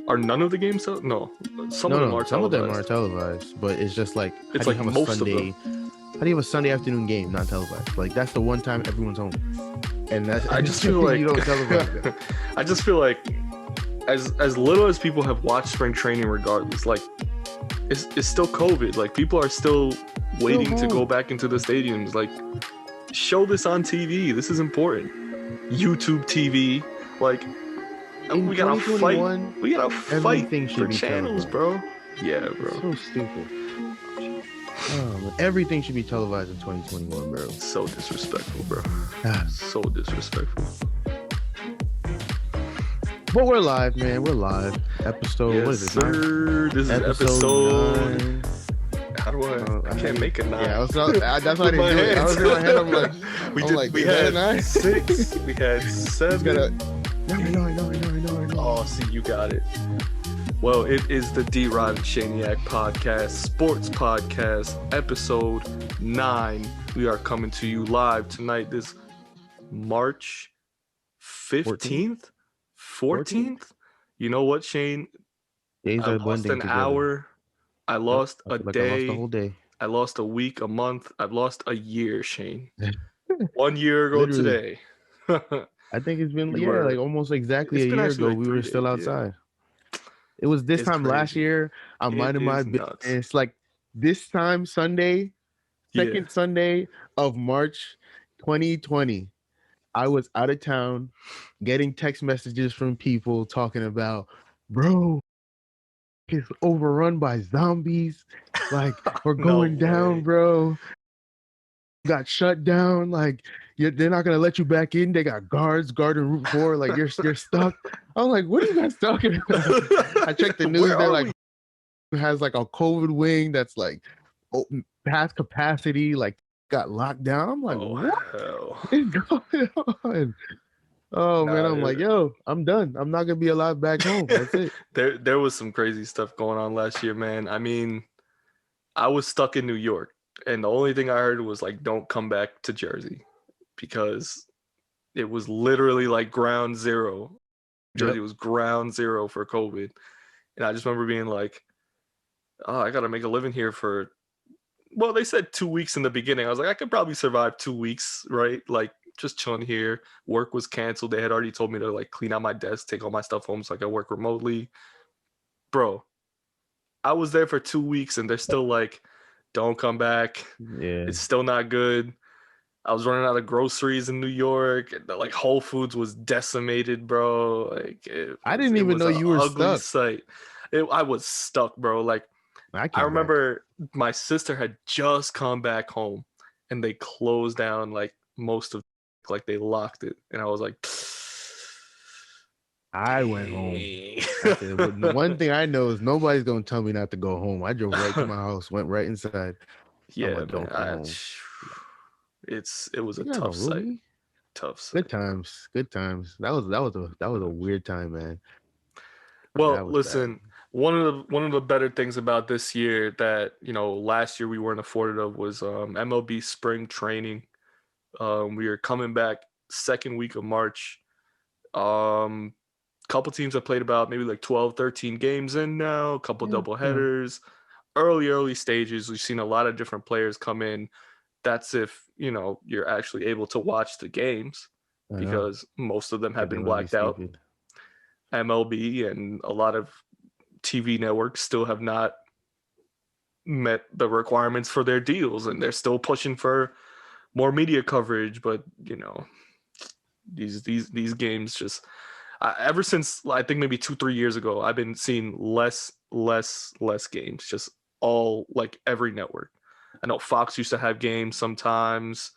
Are none of the games no? Some of them are Some of them are televised. televised, but it's just like It's like most of them. How do you have a Sunday afternoon game not televised? Like that's the one time everyone's home, and that's I just feel like you don't televise it. I just feel like as little as people have watched spring training, regardless, like it's still COVID. Like people are still waiting to go back into the stadiums. Like show this on TV. This is important. YouTube TV, like we gotta fight. We gotta fight for channels, bro. Yeah, bro. So stupid. Oh, everything should be televised in 2021, bro. So disrespectful, bro. So disrespectful. But we're live, man. We're live. Episode, yes, what is it? Sir. This is episode 9. How do I can't make a 9. Yeah, that's why I didn't do it. I was in my head, I'm like, we had 6. We had 7. I know. Oh, see, you got it. Well, it is the D-Rod and Shaniac podcast, sports podcast, episode 9. We are coming to you live tonight, this March 15th? 14th? You know what, Shane? Days I lost an hour. I lost a day. I lost the whole day. I lost a week, a month. I've lost a year, Shane. 1 year ago today. I think it's been like almost exactly a year ago. Like we were still outside. Yeah. It was this time last year. I'm minding my business. It's like this time Sunday, second Sunday of March 2020. I was out of town getting text messages from people talking about, bro, it's overrun by zombies. Like we're going down, bro. Got shut down. Like they're not gonna let you back in. They got guards guarding Route 4. Like you're stuck. I'm like, what are you guys talking about? I checked the news. They're like, has like a COVID wing that's like past capacity. Like got locked down. I'm like, what is going on? Oh man, I'm like, yo, I'm done. I'm not gonna be alive back home. That's it. There was some crazy stuff going on last year, man. I mean, I was stuck in New York, and the only thing I heard was like, don't come back to Jersey, because it was literally like ground zero. Jersey was ground zero for COVID, and I just remember being like, oh, I gotta make a living here for. Well, they said 2 weeks in the beginning. I was like, I could probably survive 2 weeks, right? Like, just chilling here. Work was canceled. They had already told me to like clean out my desk, take all my stuff home so I could work remotely. Bro, I was there for 2 weeks and they're still like, don't come back. Yeah. It's still not good. I was running out of groceries in New York. Like Whole Foods was decimated, bro. Like I didn't even know you were stuck. Sight. I was stuck, bro. Like I remember my sister had just come back home and they closed down like most of, like they locked it, and I was like, I went home. The one thing I know is nobody's gonna tell me not to go home. I drove right to my house, went right inside. Yeah, like, don't go home. It was a tough sight. Tough sight. Good times. That was a weird time, man. Well, listen. Bad. One of the better things about this year that, you know, last year we weren't afforded of was MLB spring training. We are coming back second week of March. Couple teams have played about maybe like 12, 13 games in now, a couple double headers. Early stages. We've seen a lot of different players come in. That's if, you know, you're actually able to watch the games, because most of them have been blacked out. MLB and a lot of TV networks still have not met the requirements for their deals, and they're still pushing for more media coverage. But you know, these games just ever since I think maybe 2-3 years ago, I've been seeing less games, just all like every network. I know Fox used to have games sometimes.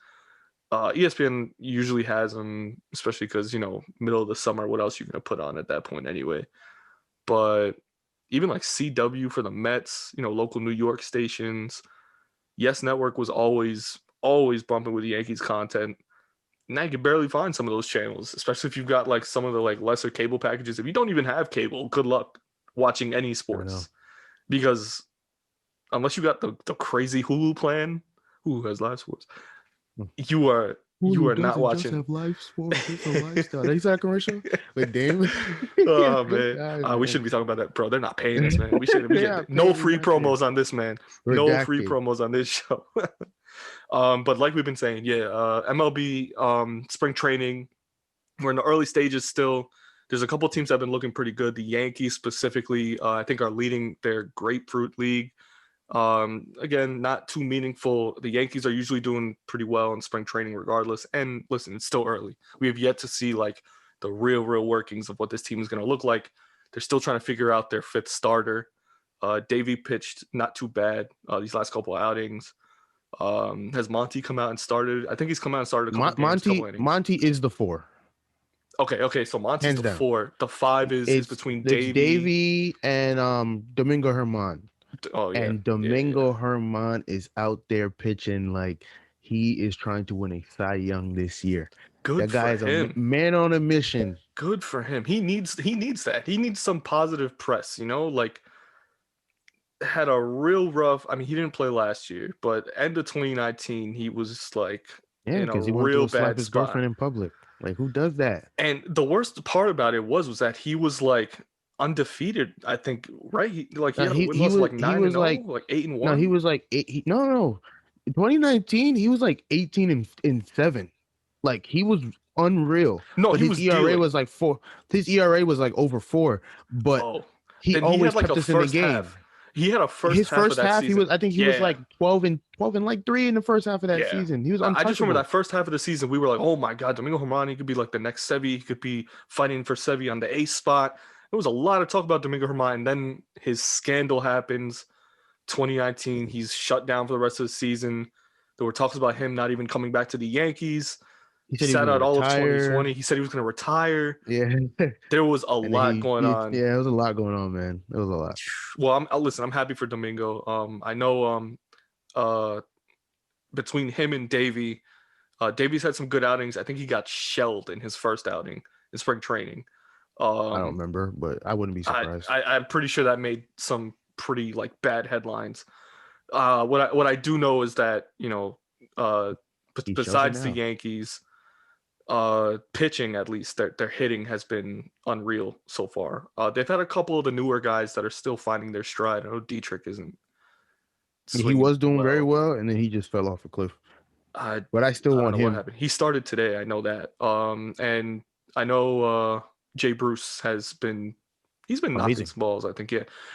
ESPN usually has them, especially because, you know, middle of the summer, what else you're going to put on at that point anyway. But even like CW for the Mets, you know, local New York stations, Yes Network was always bumping with the Yankees content. Now you can barely find some of those channels, especially if you've got like some of the like lesser cable packages. If you don't even have cable, good luck watching any sports, because unless you got the crazy Hulu plan, who has live sports, you are You are not watching. Just have life sports. It's a lifestyle. Is that commercial with Damon? Oh man, we shouldn't be talking about that, bro. They're not paying us, man. We should. No free promos on this, man. No free promos on this show. But like we've been saying, MLB spring training. We're in the early stages still. There's a couple teams that have been looking pretty good. The Yankees specifically, I think, are leading their Grapefruit League. Again, not too meaningful. The Yankees are usually doing pretty well in spring training regardless. And listen, it's still early. We have yet to see like the real workings of what this team is going to look like. They're still trying to figure out their fifth starter. Davey pitched not too bad these last couple of outings. Has Monty come out and started? I think he's come out and started a couple games. Monty is the 4. Okay. So Monty's the 4. The 5 is between Davey and Domingo Germán. Oh yeah. And Domingo Germán is out there pitching like he is trying to win a Cy Young this year. That guy is a man on a mission. Good for him. He needs that. He needs some positive press, like had a real rough. I mean, he didn't play last year, but end of 2019, he was like in a real bad his spot. Girlfriend in public. Like, who does that? And the worst part about it was that he was like undefeated. I think, right? He had a win loss like 9-0, like 8-1. No, he was like 8. No. 2019, he was like 18-7. Like, he was unreal. No, but his ERA was like 4. His ERA was like over 4. But he always kept us in the game. Half. He had a first his half first of that half. season. He was like 12 and like 3 in the first half of that season. He was untouchable. I just remember that first half of the season. We were like, oh my god, Domingo Germán, he could be like the next Sevy. He could be fighting for Sevy on the ace spot. There was a lot of talk about Domingo Germán. And then his scandal happens. 2019, he's shut down for the rest of the season. There were talks about him not even coming back to the Yankees. He sat out all of 2020. He said he was going to retire. Yeah. There was a lot going on. Yeah, it was a lot going on, man. It was a lot. Well, I'm happy for Domingo. I know between him and Davey, Davey's had some good outings. I think he got shelled in his first outing in spring training. I don't remember, but I wouldn't be surprised. I'm pretty sure that made some pretty like bad headlines. What I do know is that, besides the Yankees, pitching, at least their hitting has been unreal so far. They've had a couple of the newer guys that are still finding their stride. I know Dietrich isn't. He was doing very well, and then he just fell off a cliff. But I still want him. What happened. He started today. I know that. And I know Jay Bruce he's been knocking some balls. I think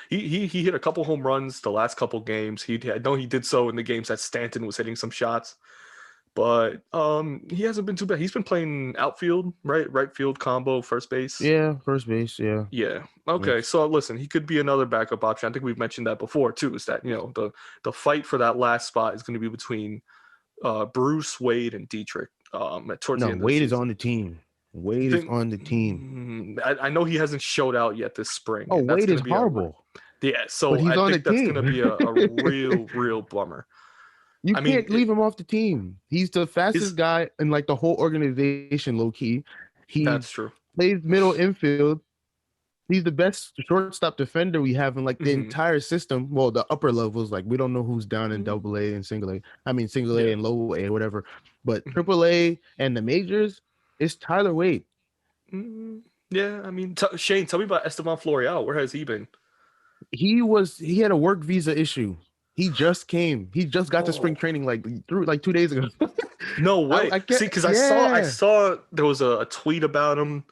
he hit a couple home runs the last couple games. I know he did so in the games that Stanton was hitting some shots. But he hasn't been too bad. He's been playing outfield, right field combo, first base. Yeah, first base. Yeah. Yeah. Okay. Yeah. So listen, he could be another backup option. I think we've mentioned that before too. Is that the fight for that last spot is going to be between Bruce, Wade, and Dietrich. Towards the end Wade is on the team. Wade is on the team. I know he hasn't showed out yet this spring. Oh, Wade is horrible. Yeah. So I think that's going to be a real bummer. You can't leave him off the team. He's the fastest guy in like the whole organization, low key. That's true. Plays middle infield. He's the best shortstop defender we have in like the entire system. Well, the upper levels, like we don't know who's down in double A and single A. I mean, single A and low A, whatever. But triple A and the majors, it's Tyler Wade. Yeah, I mean, Shane, tell me about Esteban Florial. Where has he been? He had a work visa issue. He just came. He just got to spring training like 2 days ago. No way. See, because I saw there was a tweet about him,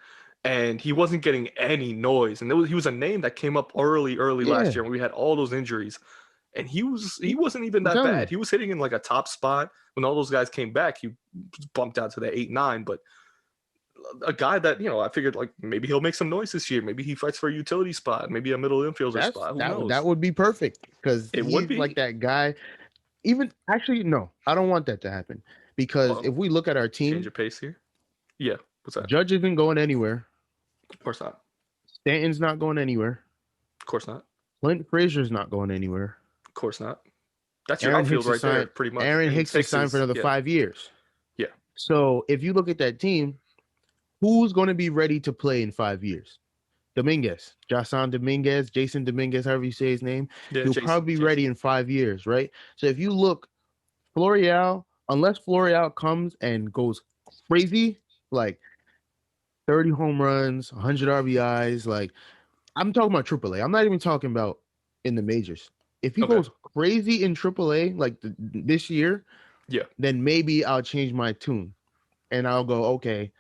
and he wasn't getting any noise. And he was a name that came up early last year when we had all those injuries. And he wasn't even that bad. He was hitting in like a top spot. When all those guys came back, he bumped out to the 8-9. But a guy that, I figured like maybe he'll make some noise this year. Maybe he fights for a utility spot, maybe a middle infielder spot. Who knows? That would be perfect because it would be like that guy. Even actually, no, I don't want that to happen because if we look at our team, change your pace here. Yeah, what's that? Judge isn't going anywhere. Of course not. Stanton's not going anywhere. Of course not. Clint Frazier's not going anywhere. Of course not. That's your outfield right there, pretty much. Aaron Hicks is signed for another 5 years. Yeah. So if you look at that team, who's going to be ready to play in 5 years? Dominguez, Jason Dominguez, however you say his name. He'll probably be ready in 5 years, right? So if you look, Florial, unless Florial comes and goes crazy, like 30 home runs, 100 RBIs, like I'm talking about AAA. I'm not even talking about in the majors. If he goes crazy in AAA like this year, then maybe I'll change my tune and I'll go, okay,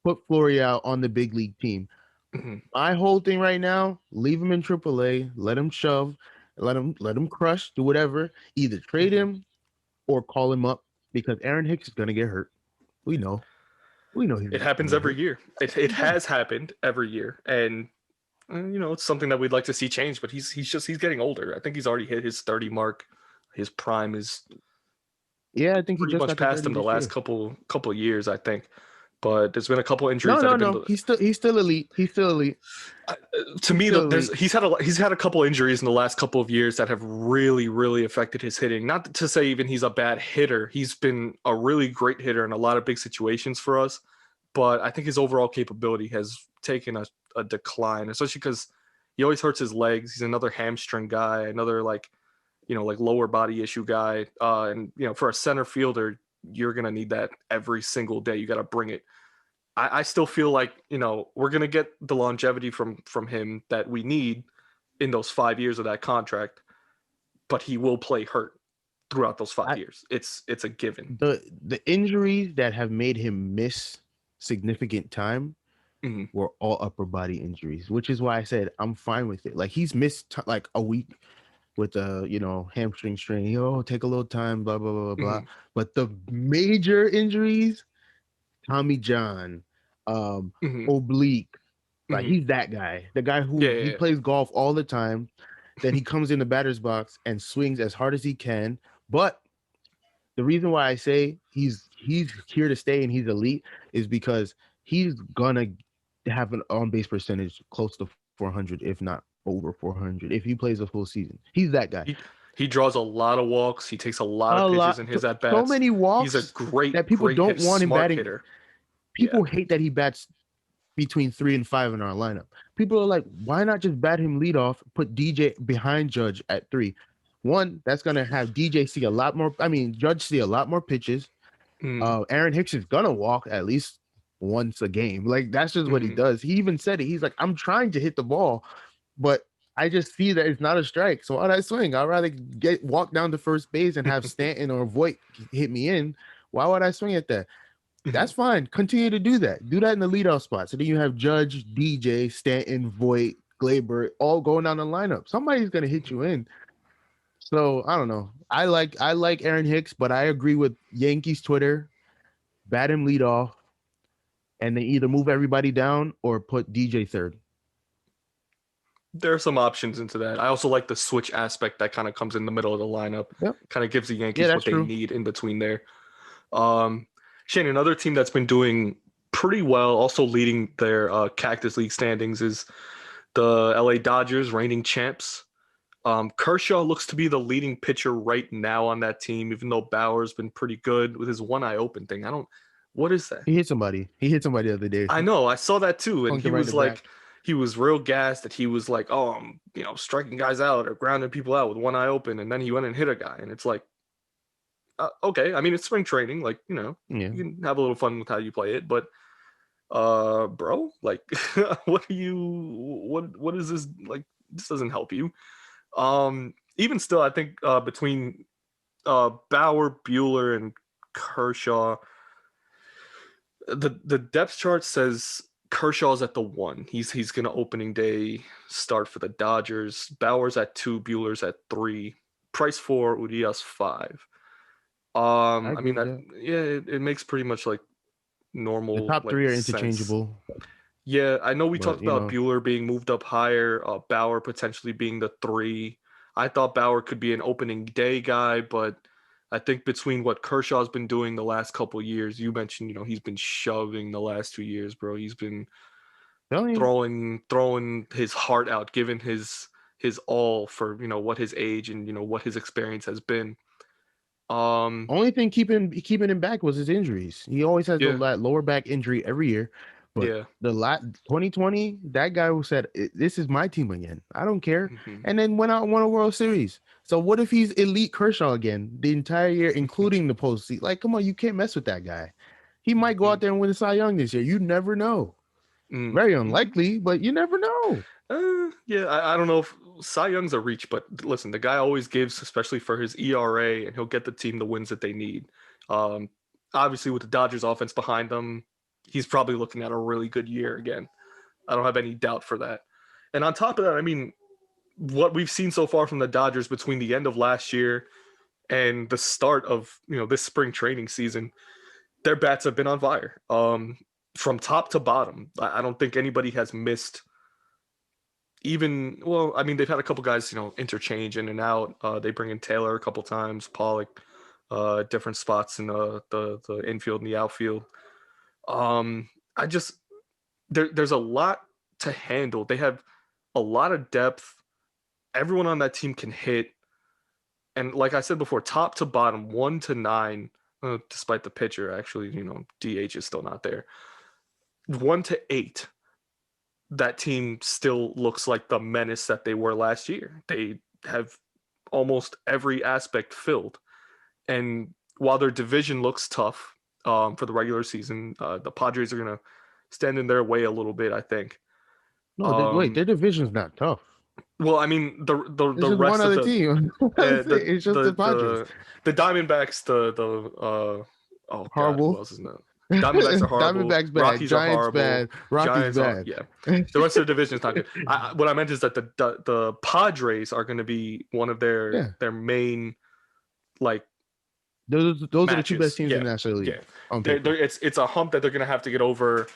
put Florial on the big league team. Mm-hmm. My whole thing right now, leave him in AAA, let him shove, let him crush, do whatever. Either trade him or call him up because Aaron Hicks is gonna get hurt. We know. It happens every year. It has happened every year, and it's something that we'd like to see change. But he's getting older. I think he's already hit his 30 mark. His prime is. Yeah, I think he pretty just much passed him the last couple of years, I think. But there's been a couple injuries. No. He's still elite. He's still elite. To me, he's had a couple injuries in the last couple of years that have really, really affected his hitting. Not to say even he's a bad hitter. He's been a really great hitter in a lot of big situations for us. But I think his overall capability has taken a decline, especially because he always hurts his legs. He's another hamstring guy, another like lower body issue guy. And for a center fielder, you're gonna need that every single day. You got to bring it. I still feel like we're gonna get the longevity from him that we need in those 5 years of that contract, but he will play hurt throughout those 5 years. It's a given. The injuries that have made him miss significant time were all upper body injuries, which is why I said I'm fine with it. Like he's missed like a week with a hamstring strain. Take a little time, blah blah blah blah. But the major injuries, Tommy John, oblique, like he's that guy. The guy who he plays golf all the time. Then he comes in the batter's box and swings as hard as he can. But the reason why I say he's here to stay and he's elite is because he's gonna have an on-base percentage close to 400, if not over 400, if he plays a full season. He's that guy. He draws a lot of walks. He takes a lot of pitches in his at-bats. So many walks. He's a great that people don't want him batting. Hitter. People hate that he bats between 3 and 5 in our lineup. People are like, why not just bat him leadoff, put DJ behind Judge at 3? One, that's going to have DJ see a lot more. I mean, Judge see a lot more pitches. Aaron Hicks is going to walk at least once a game. Like, that's just what he does. He even said it. He's like, I'm trying to hit the ball, but I just see that it's not a strike. So why'd I swing? I'd rather walk down to first base and have Stanton or Voit hit me in. Why would I swing at that? That's fine. Continue to do that. Do that in the leadoff spot. So then you have Judge, DJ, Stanton, Voit, Glaber all going down the lineup. Somebody's going to hit you in. So I don't know. I like Aaron Hicks, but I agree with Yankees Twitter. Bat him leadoff, and they either move everybody down or put DJ third. There are some options into that. I also like the switch aspect that kind of comes in the middle of the lineup. Yep. Kind of gives the Yankees what they need in between there. Shane, another team that's been doing pretty well, also leading their Cactus League standings, is the LA Dodgers, reigning champs. Kershaw looks to be the leading pitcher right now on that team, even though Bauer's been pretty good with his one eye open thing. What is that? He hit somebody. The other day. I know. I saw that too. And he was like, he was real gassed that he was like, oh, I'm, striking guys out or grounding people out with one eye open. And then he went and hit a guy. And it's like, okay. I mean, it's spring training. Like, you can have a little fun with how you play it. But, bro, like, what is this? Like, this doesn't help you. Even still, I think between Bauer, Buehler, and Kershaw, the depth chart says Kershaw's at the 1. He's gonna opening day start for the Dodgers. Bauer's at 2, Buehler's at 3, Price 4, Urias 5. I mean it makes pretty much like normal. The top 3 are interchangeable. Yeah, I know we talked about Buehler being moved up higher, Bauer potentially being the 3. I thought Bauer could be an opening day guy, but I think between what Kershaw's been doing the last couple of years, you mentioned, he's been shoving the last 2 years, bro. He's been throwing his heart out, giving his all for, what his age and, what his experience has been. Only thing keeping him back was his injuries. He always has that lower back injury every year. But yeah, 2020, that guy who said, "This is my team again. I don't care," mm-hmm. and then went out and won a World Series. So what if he's elite Kershaw again the entire year, including the postseason? Like, come on, you can't mess with that guy. He might go out there and win the Cy Young this year. You never know. Mm-hmm. Very unlikely, but you never know. Yeah, I don't know if Cy Young's a reach, but listen, the guy always gives, especially for his ERA, and he'll get the team the wins that they need. Obviously, with the Dodgers offense behind them, he's probably looking at a really good year again. I don't have any doubt for that. And on top of that, I mean, what we've seen so far from the Dodgers between the end of last year and the start of this spring training season, their bats have been on fire. From top to bottom, I don't think anybody has missed. Even I mean, they've had a couple guys interchange in and out. They bring in Taylor a couple times, Pollock, different spots in the infield and the outfield. I just there's a lot to handle. They have a lot of depth. Everyone on that team can hit, and like I said before, top to bottom, 1 to 9. Despite the pitcher, actually, DH is still not there. 1 to 8. That team still looks like the menace that they were last year. They have almost every aspect filled. And while their division looks tough for the regular season, the Padres are going to stand in their way a little bit, I think. No, wait, their division's not tough. Well, I mean, the just rest one of other the team. It's just the Padres. The Diamondbacks, horrible. God, who else is not? Diamondbacks are horrible. Diamondbacks bad. Rockies Giants are horrible. bad. Rockies Giants bad. Yeah. The rest of the division is not good. What I meant is that the Padres are going to be one of their main, like, those matches. Are the two best teams in the National League. Yeah, it's a hump that they're going to have to get over.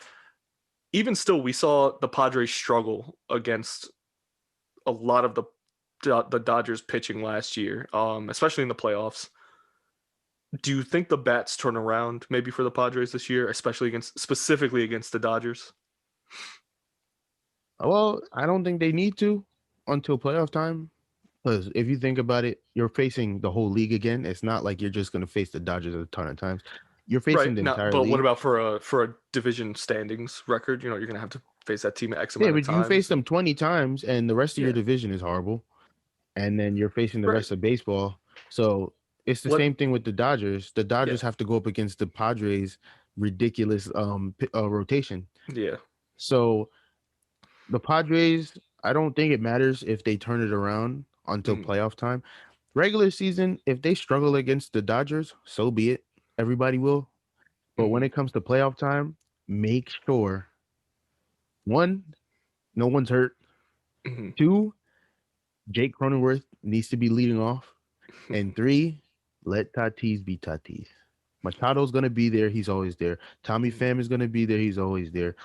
Even still, we saw the Padres struggle against a lot of the Dodgers pitching last year, especially in the playoffs. Do you think the bats turn around maybe for the Padres this year, specifically against the Dodgers? Well, I don't think they need to until playoff time. Because if you think about it, you're facing the whole league again. It's not like you're just going to face the Dodgers a ton of times. You're facing the entire league. But what about for a division standings record? You're going to have to face that team X amount of times. Yeah, but you face them 20 times, and the rest of your division is horrible. And then you're facing the rest of baseball. So it's the same thing with the Dodgers. The Dodgers have to go up against the Padres' ridiculous rotation. Yeah. So the Padres, I don't think it matters if they turn it around until playoff time. Regular season, if they struggle against the Dodgers, so be it. Everybody will. But when it comes to playoff time, make sure, 1, no one's hurt. 2, Jake Cronenworth needs to be leading off. And 3, let Tatis be Tatis. Machado's going to be there. He's always there. Tommy Pham is going to be there. He's always there.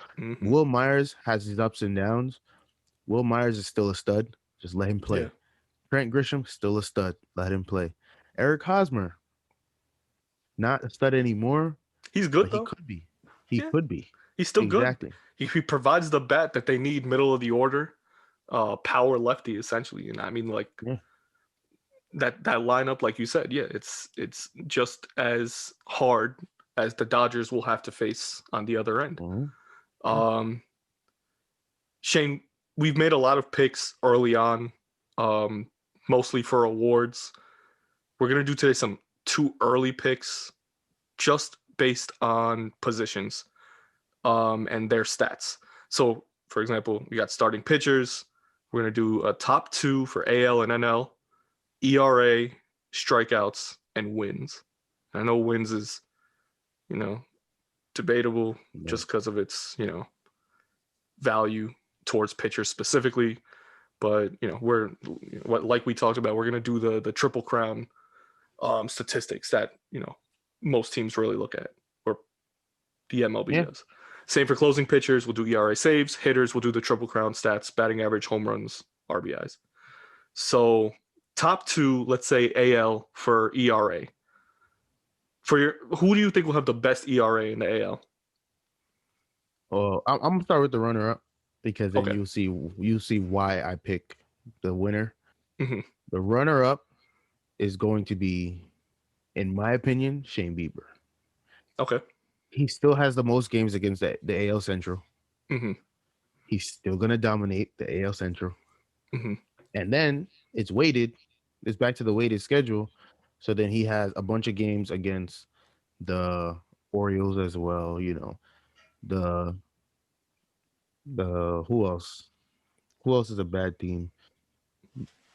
Will Myers has his ups and downs. Will Myers is still a stud. Just let him play. Yeah. Trent Grisham, still a stud. Let him play. Eric Hosmer, not a stud anymore. He's good, though. He could be. He could be. He's still good. He provides the bat that they need, middle of the order. Power lefty, essentially. And I mean, like, that lineup, like you said, it's just as hard as the Dodgers will have to face on the other end. Shane, we've made a lot of picks early on, mostly for awards. We're going to do today some 2 early picks just based on positions and their stats. So, for example, we got starting pitchers. We're going to do a top 2 for AL and NL, ERA, strikeouts, and wins. I know wins is, debatable just because of its, value towards pitchers specifically. But, like we talked about, we're going to do the Triple Crown statistics that, most teams really look at, or the MLB does. Same for closing pitchers. We'll do ERA saves. Hitters, we'll do the Triple Crown stats, batting average, home runs, RBIs. So top 2, let's say AL for ERA. Who do you think will have the best ERA in the AL? I'm gonna start with the runner-up because then you'll see why I pick the winner. The runner-up is going to be, in my opinion, Shane Bieber. Okay. he still has the most games against the AL Central. Mm-hmm. He's still gonna dominate the AL Central. Mm-hmm. And then it's weighted. It's back to the weighted schedule. So then he has a bunch of games against the Orioles as well. You know, the who else? Who else is a bad team?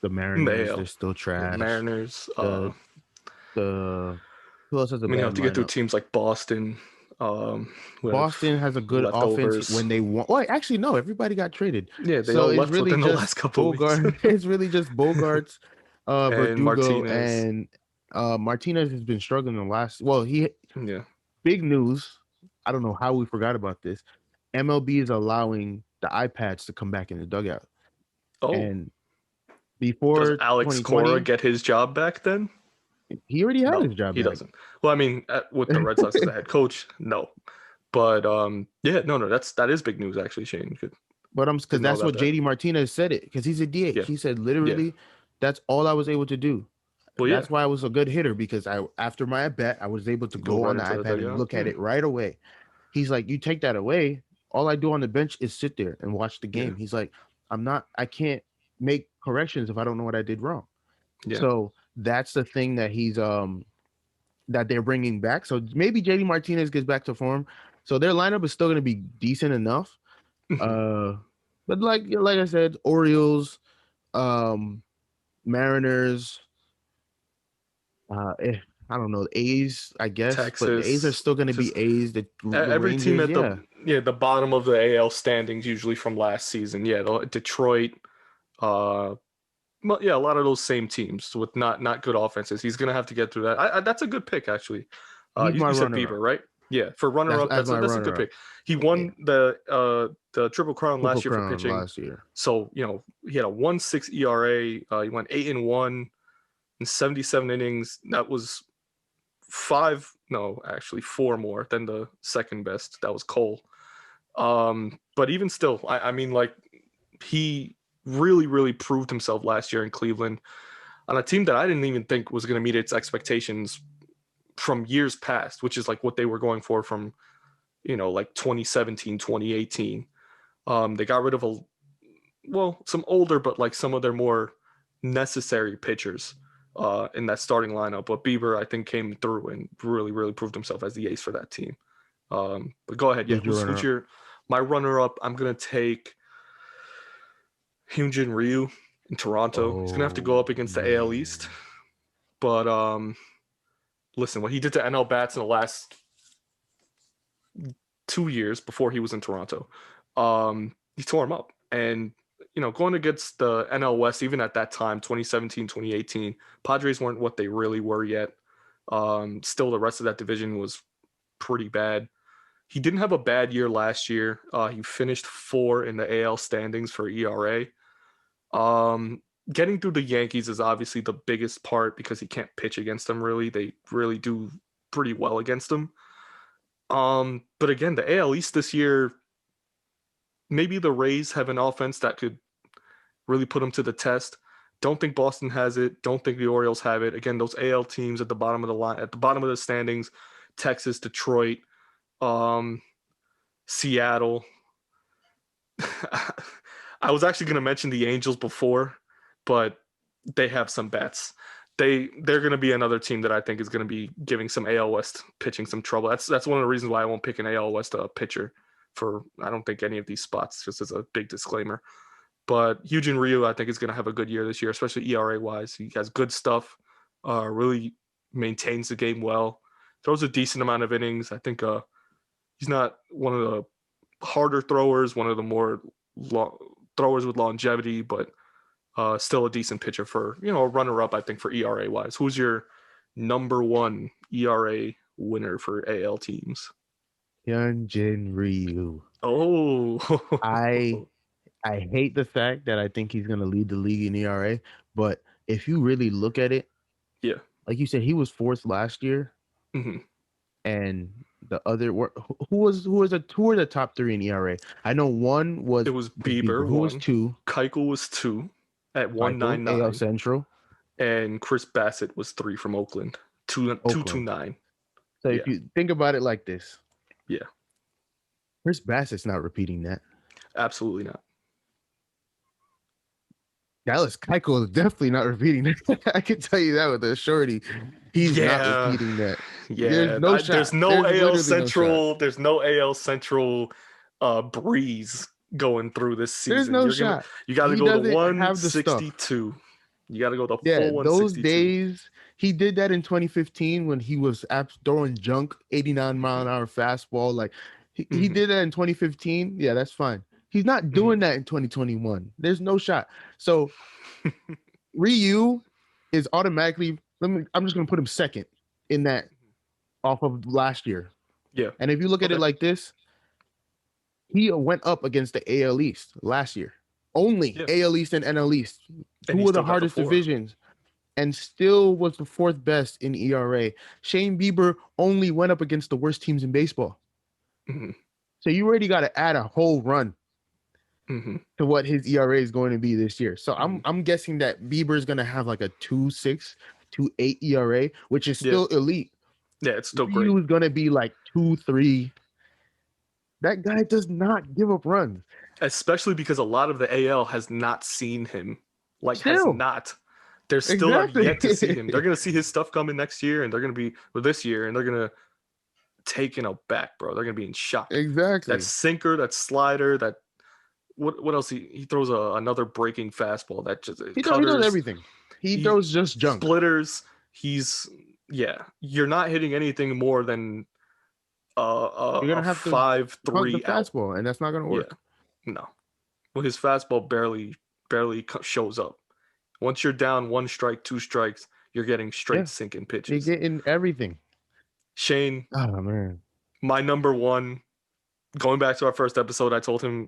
The Mariners. They're still trash. Yeah, Mariners. The who else has a you bad have to get through lineup? teams like Boston. Boston has a good offense when they want. Well, actually, no. Everybody got traded. Yeah, they all left within the last couple of weeks. It's really just Bogarts, and Verdugo, Martinez. and Martinez has been struggling the last. Well, yeah. Big news. I don't know how we forgot about this. MLB is allowing the iPads to come back in the dugout. Oh, and before does Alex Cora get his job back then? He already had his job. He doesn't. Well, I mean, with the Red Sox as the head coach, no. But yeah, no, that is big news actually, Shane. But because that's what JD Martinez said it, because he's a DH. Yeah. He said literally, that's all I was able to do. Well, that's why I was a good hitter, because after my at bat, I was able to go on the iPad and look at it right away. He's like, you take that away, all I do on the bench is sit there and watch the game. He's like, I can't make corrections if I don't know what I did wrong. Yeah. So that's the thing that he's that they're bringing back. So maybe JD Martinez gets back to form. So their lineup is still going to be decent enough. But like I said, Orioles, Mariners, I don't know, A's, I guess. Texas, but the A's are still going to be A's. The every Rangers, team at the bottom of the AL standings, usually from last season. Yeah, Detroit. A lot of those same teams with not good offenses. He's going to have to get through that. That's a good pick, actually. You said Bieber, right? Yeah, for runner-up, that's a good pick. He won the Triple Crown last year for pitching. So, he had a 1.6 ERA. He went 8-1 in 77 innings. That was 4 more than the second best. That was Cole. But even still, I mean, like, he really, really proved himself last year in Cleveland on a team that I didn't even think was going to meet its expectations from years past, which is like what they were going for from, like 2017, 2018. They got rid of some older, but like some of their more necessary pitchers in that starting lineup. But Bieber, I think, came through and really, really proved himself as the ace for that team. But go ahead. Yeah, who's my runner-up? I'm going to take Hyunjin Ryu in Toronto. He's going to have to go up against the AL East. But listen, what he did to NL bats in the last 2 years before he was in Toronto, he tore him up. And, going against the NL West, even at that time, 2017, 2018, Padres weren't what they really were yet. Still, the rest of that division was pretty bad. He didn't have a bad year last year. He finished 4 in the AL standings for ERA. Getting through the Yankees is obviously the biggest part because he can't pitch against them, really. They really do pretty well against him. But again, the AL East this year, maybe the Rays have an offense that could really put them to the test. Don't think Boston has it. Don't think the Orioles have it. Again, those AL teams at the bottom of the line, at the bottom of the standings, Texas, Detroit, Seattle. I was actually going to mention the Angels before, but they have some bats. They're going to be another team that I think is going to be giving some AL West pitching some trouble. That's one of the reasons why I won't pick an AL West pitcher for, I don't think, any of these spots, just as a big disclaimer. But Hyunjin Ryu, I think, is going to have a good year this year, especially ERA-wise. He has good stuff, really maintains the game well, throws a decent amount of innings. I think he's not one of the harder throwers, one of the more throwers with longevity, but still a decent pitcher for, a runner-up, I think, for ERA-wise. Who's your number one ERA winner for AL teams? Hyunjin Ryu. Oh. I hate the fact that I think he's going to lead the league in ERA, but if you really look at it, yeah, like you said, he was 4th last year, and the other who were the top 3 in ERA? I know one was Bieber, who was 2. Keuchel was 2 at 1.99 AL Central, and Chris Bassett was 3 from Oakland, 2.29. So if you think about it like this, Yeah. Chris Bassett's not repeating that. Absolutely not. Dallas Keuchel is definitely not repeating that. I can tell you that with a surety. He's not repeating that. Yeah. There's no shot. There's no AL Central. There's no AL Central breeze going through this season. There's no shot. You got to go to 162. You got to go the full 162. Those days, he did that in 2015 when he was throwing junk 89 mile an hour fastball. Like he did that in 2015. Yeah, that's fine. He's not doing that in 2021. There's no shot. So Ryu is automatically. I'm just gonna put him second in that off of last year. Yeah. And if you look at it like this, he went up against the AL East last year. Only AL East and NL East, two of the hardest divisions, and still was the fourth best in ERA. Shane Bieber only went up against the worst teams in baseball. So you already got to add a whole run to what his ERA is going to be this year. So I'm guessing that Bieber is going to have like a 2.6, 2.8 ERA, which is still elite. Yeah, it's still great. He was going to be like 2.3. That guy does not give up runs. Especially because a lot of the AL has not seen him. They're still have yet to see him. They're going to see his stuff coming next year, and they're going to be this year, and they're going to taken aback, bro. They're going to be in shock. Exactly. That sinker, that slider, that what else? He throws another breaking fastball that just he does everything. He throws just junk. Splitters. You're not hitting anything more than you're gonna have 5-3 fastball, and that's not gonna work. Yeah. No. Well, his fastball barely shows up. Once you're down 1 strike, 2 strikes, you're getting straight sinking pitches. You're getting everything. Shane. Oh man. My number one. Going back to our first episode, I told you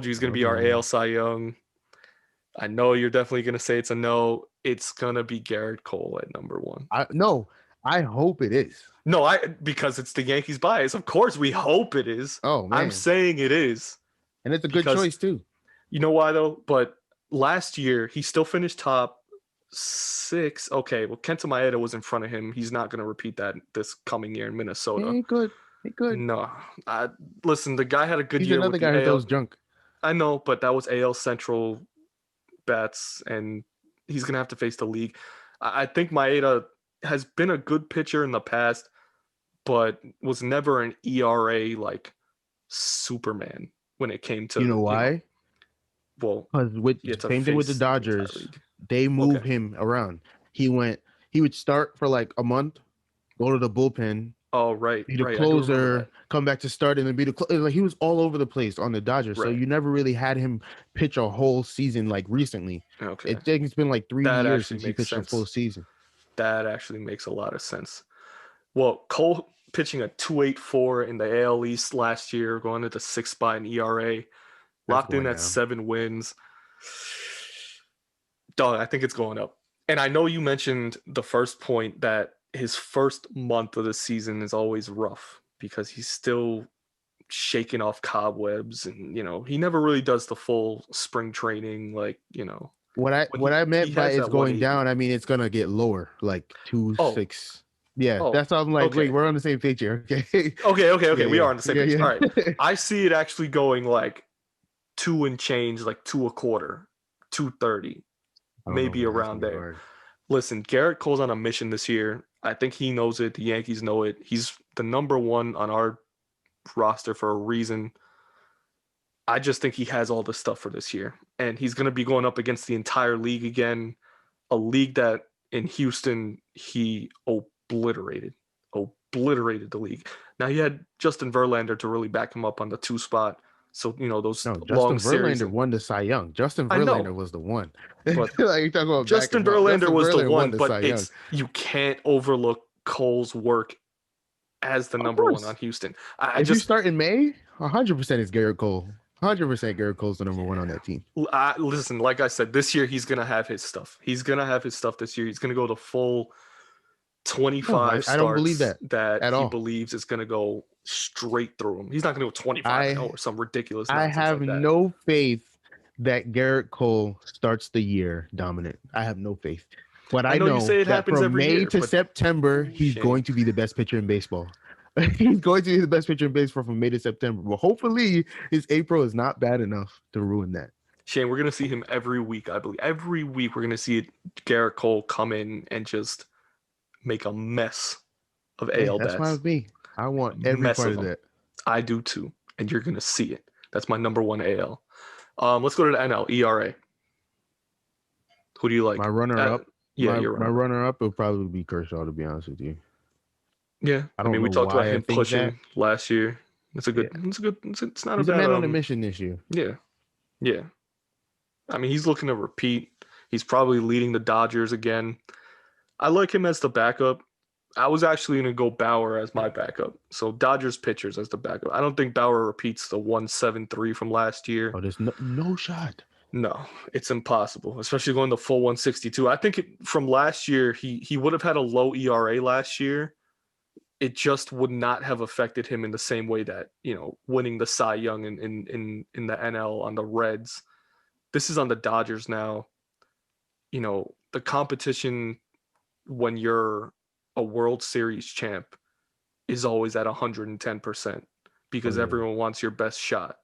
he's going to be our AL Cy Young. I know you're definitely going to say it's a no. It's going to be Garrett Cole at number 1. I hope it is. No, because it's the Yankees bias. Of course, we hope it is. Oh, man. I'm saying it is. And it's a good choice, too. You know why, though? But last year, he still finished top 6. Okay, well, Kenta Maeda was in front of him. He's not going to repeat that this coming year in Minnesota. He could. No. Listen, the guy had a good year. He's another guy who throws junk. I know, but that was AL Central bats, and he's going to have to face the league. I think Maeda has been a good pitcher in the past, but was never an ERA like Superman when it came to. You know why? Because same thing with the Dodgers, they move him around. He would start for like a month, go to the bullpen. Oh, right. Be the closer, come back to start, and then be the like he was all over the place on the Dodgers. Right. So you never really had him pitch a whole season like recently. Okay. I think it's been like 3 years since he pitched a full season. That actually makes a lot of sense. Well, Cole pitching a 2.84 in the AL East last year, going into 6th spot in ERA, locked in at 7 wins. Dog, I think it's going up. And I know you mentioned the first point that his first month of the season is always rough because he's still shaking off cobwebs, and he never really does the full spring training, What I meant by it's going down, I mean it's gonna get lower, like 2.6. Yeah, that's why I'm like, wait, we're on the same page here. Okay. Okay. We are on the same page. All right. I see it actually going like 2 and change, like 2.25, 2.30, maybe around there. Hard. Listen, Garrett Cole's on a mission this year. I think he knows it. The Yankees know it. He's the number 1 on our roster for a reason. I just think he has all the stuff for this year. And he's going to be going up against the entire league again, a league that in Houston he obliterated the league. Now he had Justin Verlander to really back him up on the 2 spot. So, those long series. Justin Verlander won the Cy Young. Justin Verlander was the one. But like, Justin Verlander was the one, but you can't overlook Cole's work as the number 1 on Houston. If you start in May, 100% is Garrett Cole. 100% Garrett Cole's the number 1 on that team. Listen, like I said, this year he's going to have his stuff. He's going to have his stuff this year. He's going to go the full 25 starts. I don't believe that he believes is going to go straight through him. He's not going to go 25 or some ridiculous nonsense. I have no faith that Garrett Cole starts the year dominant. I have no faith. But I know you say it happens from every May year, to September, he's going to be the best pitcher in baseball. He's going to be the best pitcher in baseball from May to September. But hopefully his April is not bad enough to ruin that. Shane, we're going to see him every week, I believe. Every week we're going to see Garrett Cole come in and just make a mess of AL That's bats. fine with me. I want every part of that. I do too. And you're going to see it. That's my number one AL. Let's go to the NL, ERA. Who do you like? My runner-up? Yeah, my runner-up will probably be Kershaw, to be honest with you. Yeah, I mean, we talked about him pushing last year. It's not a bad. He's a man on a mission this year. Yeah. I mean, he's looking to repeat. He's probably leading the Dodgers again. I like him as the backup. I was actually going to go Bauer as my backup. So Dodgers pitchers as the backup. I don't think Bauer repeats the 173 from last year. Oh, there's no shot. No, it's impossible, especially going the full 162. I think from last year, he would have had a low ERA last year. It just would not have affected him in the same way that, winning the Cy Young in the NL on the Reds. This is on the Dodgers now. The competition when you're a World Series champ is always at 110% because everyone wants your best shot.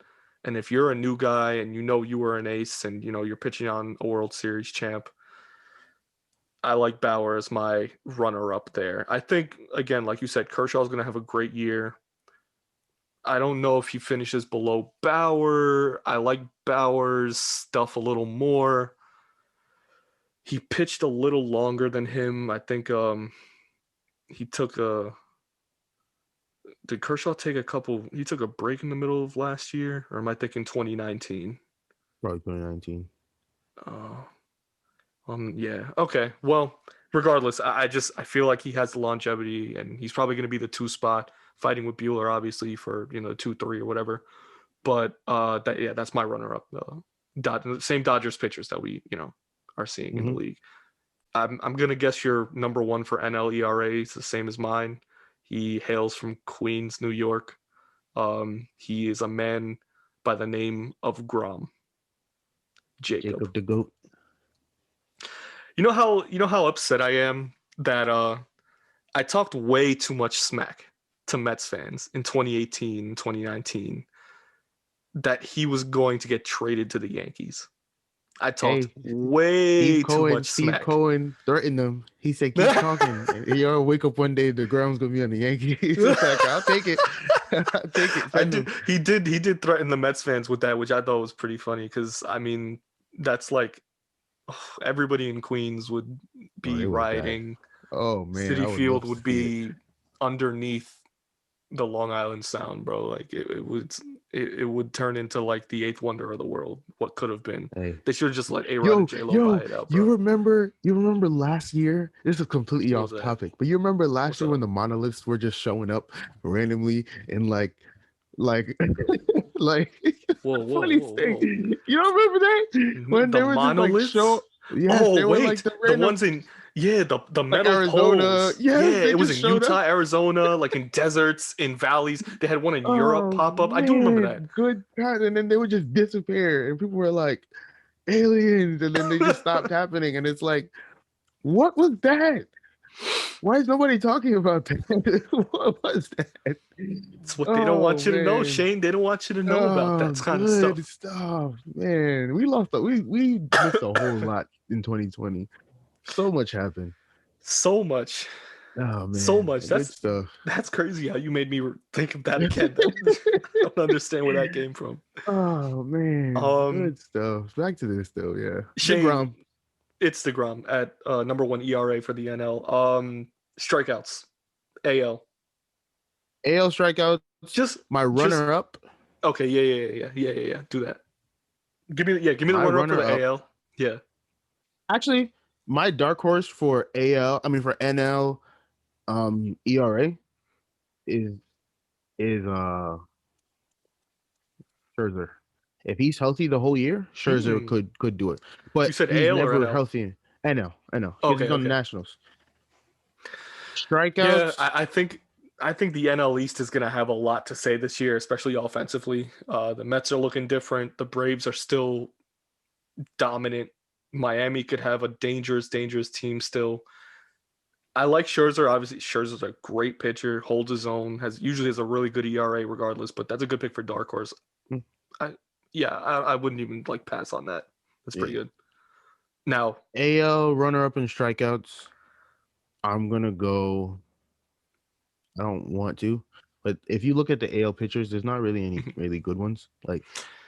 And if you're a new guy and you were an ace and you're pitching on a World Series champ, I like Bauer as my runner-up there. I think, again, like you said, Kershaw's going to have a great year. I don't know if he finishes below Bauer. I like Bauer's stuff a little more. He pitched a little longer than him. I think he took a... Did Kershaw take he took a break in the middle of last year? Or am I thinking 2019? Probably 2019. Yeah. Okay. Well, regardless, I feel like he has the longevity and he's probably going to be the 2 spot fighting with Buehler, obviously, for, 2-3 or whatever. But that's my runner up. Same Dodgers pitchers that we, are seeing in the league. I'm going to guess your number 1 for NL ERA is the same as mine. He hails from Queens, New York. He is a man by the name of Grom. Jacob the GOAT. You know how upset I am that I talked way too much smack to Mets fans in 2018, 2019 that he was going to get traded to the Yankees. I talked way too much smack. Steve Cohen threatened him. He said, keep talking. And he'll wake up one day, the ground's going to be on the Yankees. Like, I'll take it. I'll take it. He did threaten the Mets fans with that, which I thought was pretty funny because, I mean, that's like everybody in Queens would be rioting. Oh, man. Citi Field would be underneath the Long Island Sound, bro. Like, it would turn into like the 8th wonder of the world. What could have been? They should have just let A-Rod and J-Lo buy it out, bro. You remember last year? This is completely off topic, but you remember last year when the monoliths were just showing up randomly in like funny thing. You don't remember that? When the they were monoliths? Just like they were like the ones in the metal Arizona poles. It was in Utah, Arizona, like in deserts, in valleys. They had one in Europe pop up. I do remember that. Good God. And then they would just disappear and people were like, aliens, and then they just stopped happening. And it's like, what was that? Why is nobody talking about that? What was that? It's what they don't want you to know, Shane. They don't want you to know about that kind of stuff. Man, we missed a whole lot in 2020. So much happened. So much. Oh man. So much. That's crazy how you made me think of that again. I don't understand where that came from. Oh man. Good stuff. Back to this though, yeah. Shane, it's DeGrom at number 1 ERA for the NL. Strikeouts. AL strikeouts. Just my runner up. Okay, yeah. Do that. Give me the runner up for the AL. Yeah. Actually, my dark horse for NL ERA is Scherzer. If he's healthy the whole year, Scherzer could do it. But you said he's AL never or NL? Healthy. NL. Okay, he's on the Nationals. Strikeouts. Yeah, I think the NL East is going to have a lot to say this year, especially offensively. The Mets are looking different. The Braves are still dominant. Miami could have a dangerous team still. I like Scherzer. Obviously, Scherzer's a great pitcher, holds his own, usually has a really good ERA regardless, but that's a good pick for dark horse. I wouldn't even like pass on that. That's pretty good. Now, AL runner-up in strikeouts, I'm going to go, I don't want to, but if you look at the AL pitchers, there's not really any really good ones. Like,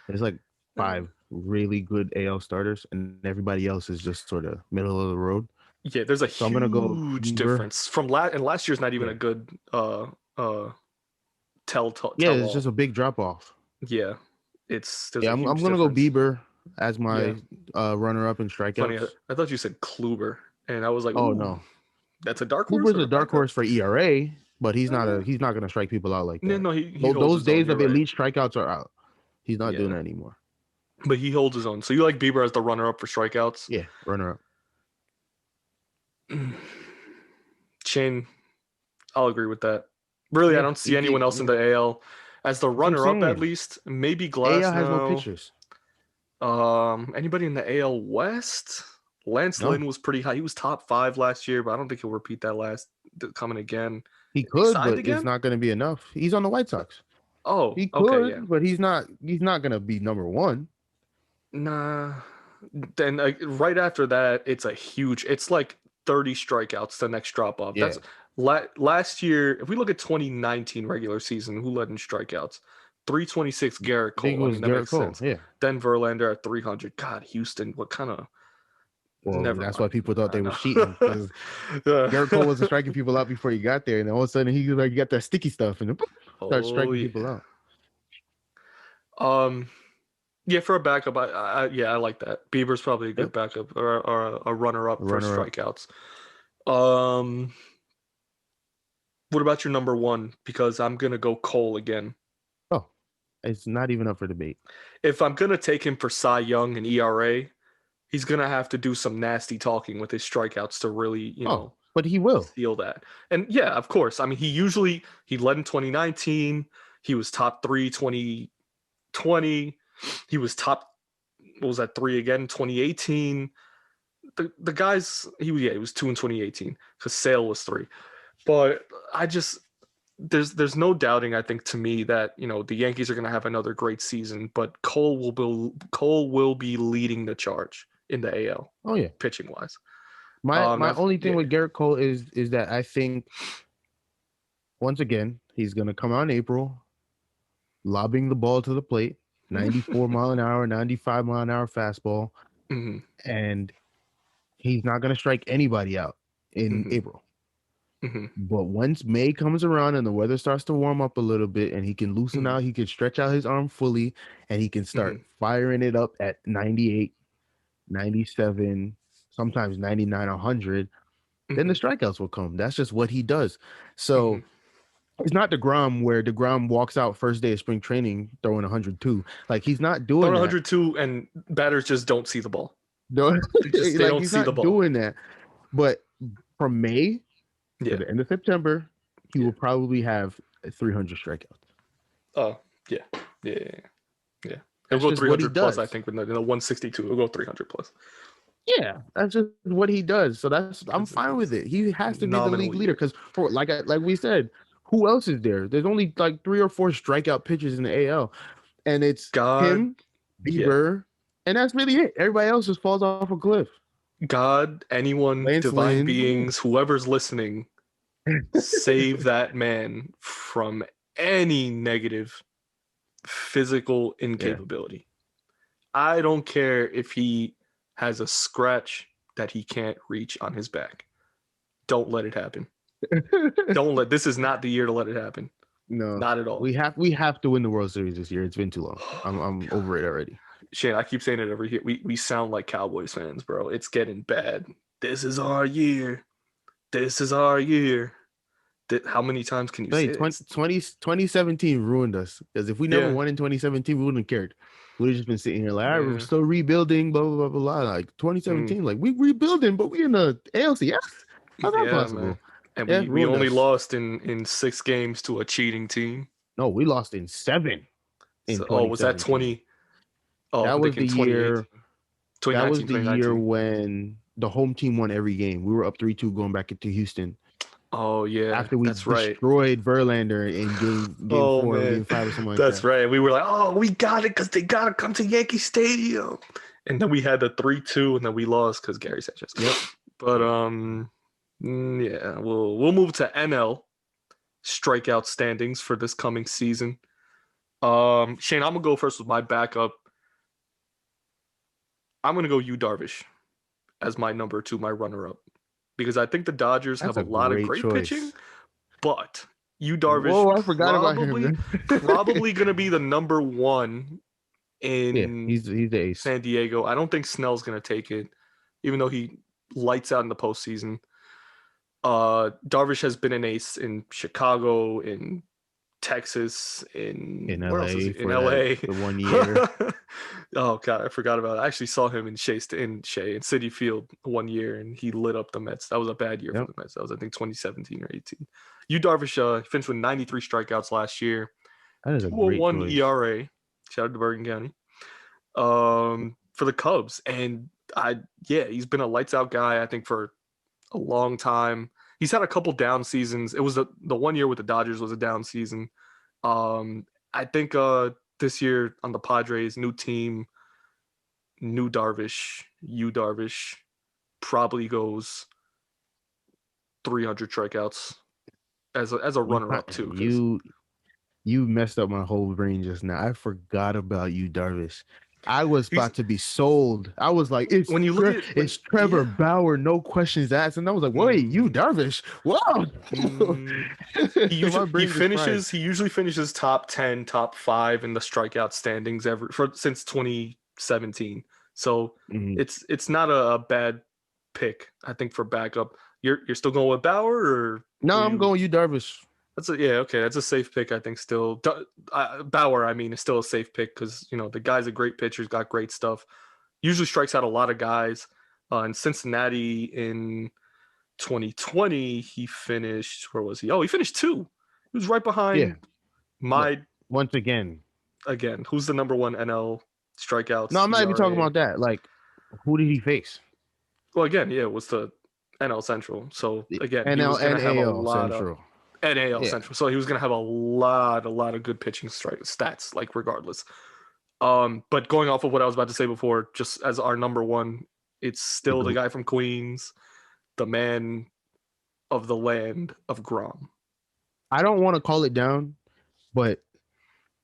there's like 5 really good AL starters, and everybody else is just sort of middle of the road. Yeah, there's a huge difference from last year's not even a good tell. Yeah, it's just a big drop off. Yeah, I'm gonna go Bieber as my runner up in strikeouts. Funny, I thought you said Kluber, and I was like, oh no, that's a dark horse. Kluber's a dark horse for ERA, but he's not gonna strike people out like that. No, those days of elite strikeouts are out. He's not doing that anymore. But he holds his own. So you like Bieber as the runner up for strikeouts? Yeah, runner up. Shane, I'll agree with that. Really, I don't see anyone else in the AL as the runner-up. At least maybe Glass. AL has no pitchers. Anybody in the AL West? Lance Lynn was pretty high. He was top 5 last year, but I don't think he'll repeat that coming again. He could, but it's not going to be enough. He's on the White Sox. Oh, he could, but he's not going to be number 1. Nah. Then right after that, it's like 30 strikeouts the next drop off. Yeah. That's last year. If we look at 2019 regular season, who led in strikeouts? 326 Garrett Cole. That makes sense. Yeah. Then Verlander at 300. God, Houston, what kind of? Well, that's why people thought they were cheating. Garrett Cole wasn't striking people out before he got there, and all of a sudden he got that sticky stuff and started striking people out. Yeah, for a backup, I like that. Bieber's probably a good backup or a runner-up for strikeouts. What about your number 1? Because I'm gonna go Cole again. Oh, it's not even up for debate. If I'm gonna take him for Cy Young and ERA, he's gonna have to do some nasty talking with his strikeouts to really, but he will steal that. And yeah, of course. I mean, he led in 2019. He was top 3 2020. He was top, 3 again, 2018. The guys, he was 2 in 2018 because Sale was 3. But there's no doubting, I think, to me that, the Yankees are going to have another great season, but Cole will be leading the charge in the AL. Oh yeah, pitching wise. My only thing with Garrett Cole is that I think once again he's going to come out in April, lobbing the ball to the plate. 94 mile an hour, 95 mile an hour fastball. Mm-hmm. And he's not going to strike anybody out in April. Mm-hmm. But once May comes around and the weather starts to warm up a little bit and he can loosen out, he can stretch out his arm fully and he can start firing it up at 98, 97, sometimes 99, 100. Then the strikeouts will come. That's just what he does. So it's not DeGrom where DeGrom walks out first day of spring training throwing 102. Like he's not doing that. 102 and batters just don't see the ball. No, they don't see the ball. Doing that. But from May to the end of September, he will probably have 300 strikeouts. Oh, yeah. He'll go 300 plus, I think, with the 162. He'll go 300 plus. Yeah, that's just what he does. So I'm fine with it. He has to be the league leader because, like we said, who else is there? There's only like 3 or 4 strikeout pitchers in the AL, and it's him, Bieber, and that's really it. Everybody else just falls off a cliff. God, anyone, divine beings, whoever's listening, save that man from any negative physical incapability. I don't care if he has a scratch that he can't reach on his back. Don't let it happen. This is not the year to let it happen. No, not at all. We have to win the World Series this year. It's been too long. I'm over it already. Shane, I keep saying it every year. We sound like Cowboys fans, bro. It's getting bad. This is our year. How many times can you say it? 2017 ruined us because if we never won in 2017, we wouldn't have cared. We'd have just been sitting here like, we're still rebuilding, blah, blah, blah, blah, blah. Like 2017, like we rebuilding, but we in the ALCS. How's that possible? Man. And we only lost in 6 games to a cheating team. No, we lost in 7. Was that 20? That was the year. That was the year when the home team won every game. We were up 3-2 going back into Houston. Oh yeah, after we destroyed Verlander in game 4 or game 5 or something like that. That's right. We were like, oh, we got it because they gotta come to Yankee Stadium, and then we had the 3-2, and then we lost because Gary Sanchez. Yep. But yeah, we'll move to NL strikeout standings for this coming season. Shane, I'm gonna go first with my backup. I'm gonna go Yu Darvish as my number 2, my runner-up, because I think the Dodgers have a lot of great pitching, but Yu Darvish I forgot about him. probably gonna be the number 1 in he's the ace. San Diego. I don't think Snell's gonna take it, even though he lights out in the postseason. Darvish has been an ace in Chicago, in Texas, in LA, in LA. The 1 year. Oh god, I forgot about it. I actually saw him in Citi Field 1 year, and he lit up the Mets. That was a bad year for the Mets. That was, I think, 2017 or 18. Yu Darvish finished with 93 strikeouts last year. That is a great 2.01 ERA. Shout out to Bergen County. For the Cubs, and he's been a lights out guy, I think, for a long time. He's had a couple down seasons. It was the 1 year with the Dodgers was a down season. I think this year on the Padres, new team, new Darvish, Yu Darvish probably goes 300 strikeouts as a runner up too. You messed up my whole brain just now. I forgot about Yu Darvish. I was about to be sold. I was like, it's Trevor Bauer, no questions asked. And I was like, wait, Yu Darvish. Wow. He usually finishes top 10, top 5 in the strikeout standings since 2017. So it's not a bad pick, I think, for backup. You're still going with Bauer, or no? I'm going Yu Darvish. That's a safe pick, I think. Still, Bauer, is still a safe pick because the guy's a great pitcher, he's got great stuff. Usually strikes out a lot of guys. In Cincinnati in 2020, he finished. Where was he? Oh, he finished 2. He was right behind once again. Who's the number 1 NL strikeouts? No, I'm not even talking about that. Like, who did he face? Well, again, it was the NL Central. So again, NL and AL Central. NAL Central. So he was going to have a lot of good pitching stats, like, regardless. But going off of what I was about to say before, just as our number 1, it's still the guy from Queens, the man of the land of Grom. I don't want to call it down, but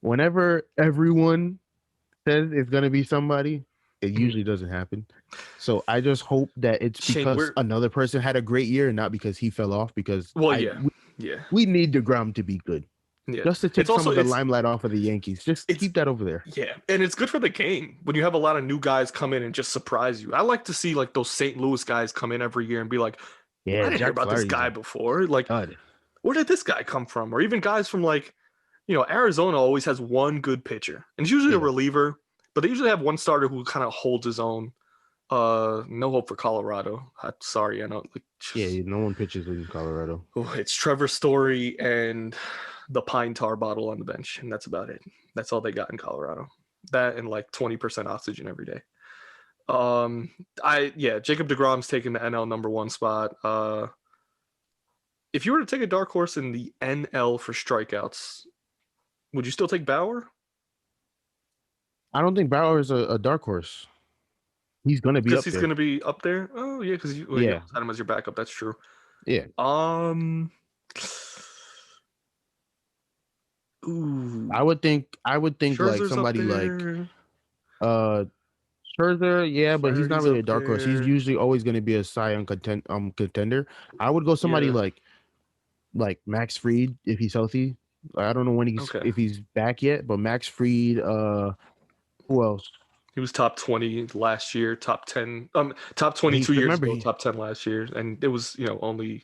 whenever everyone says it's going to be somebody, it usually doesn't happen. So I just hope that it's because another person had a great year and not because he fell off, because we need DeGrom to be good. Yeah. Just to take some of the limelight off of the Yankees. Just keep that over there. Yeah. And it's good for the game when you have a lot of new guys come in and just surprise you. I like to see, like, those St. Louis guys come in every year and be like, I didn't hear about this guy before. Like, where did this guy come from? Or even guys from, like, Arizona always has one good pitcher. And it's usually a reliever, but they usually have one starter who kind of holds his own. No hope for Colorado. Sorry, I know. No one pitches in Colorado. It's Trevor Story and the pine tar bottle on the bench, and that's about it. That's all they got in Colorado. That and like 20% oxygen every day. Jacob deGrom's taking the NL number 1 spot. If you were to take a dark horse in the NL for strikeouts, would you still take Bauer? I don't think Bauer is a dark horse. He's going to be up there. He's going to be up there? Oh, yeah, because you had him as your backup. That's true. Yeah. Ooh. I would think Scherzer's like somebody like Scherzer, but he's not really a dark horse. He's usually always going to be a Cy Young contender. I would go somebody like Max Fried if he's healthy. I don't know when if he's back yet, but Max Fried, who else? He was top 20 last year, top 10, top 22 years ago, top 10 last year, and it was only.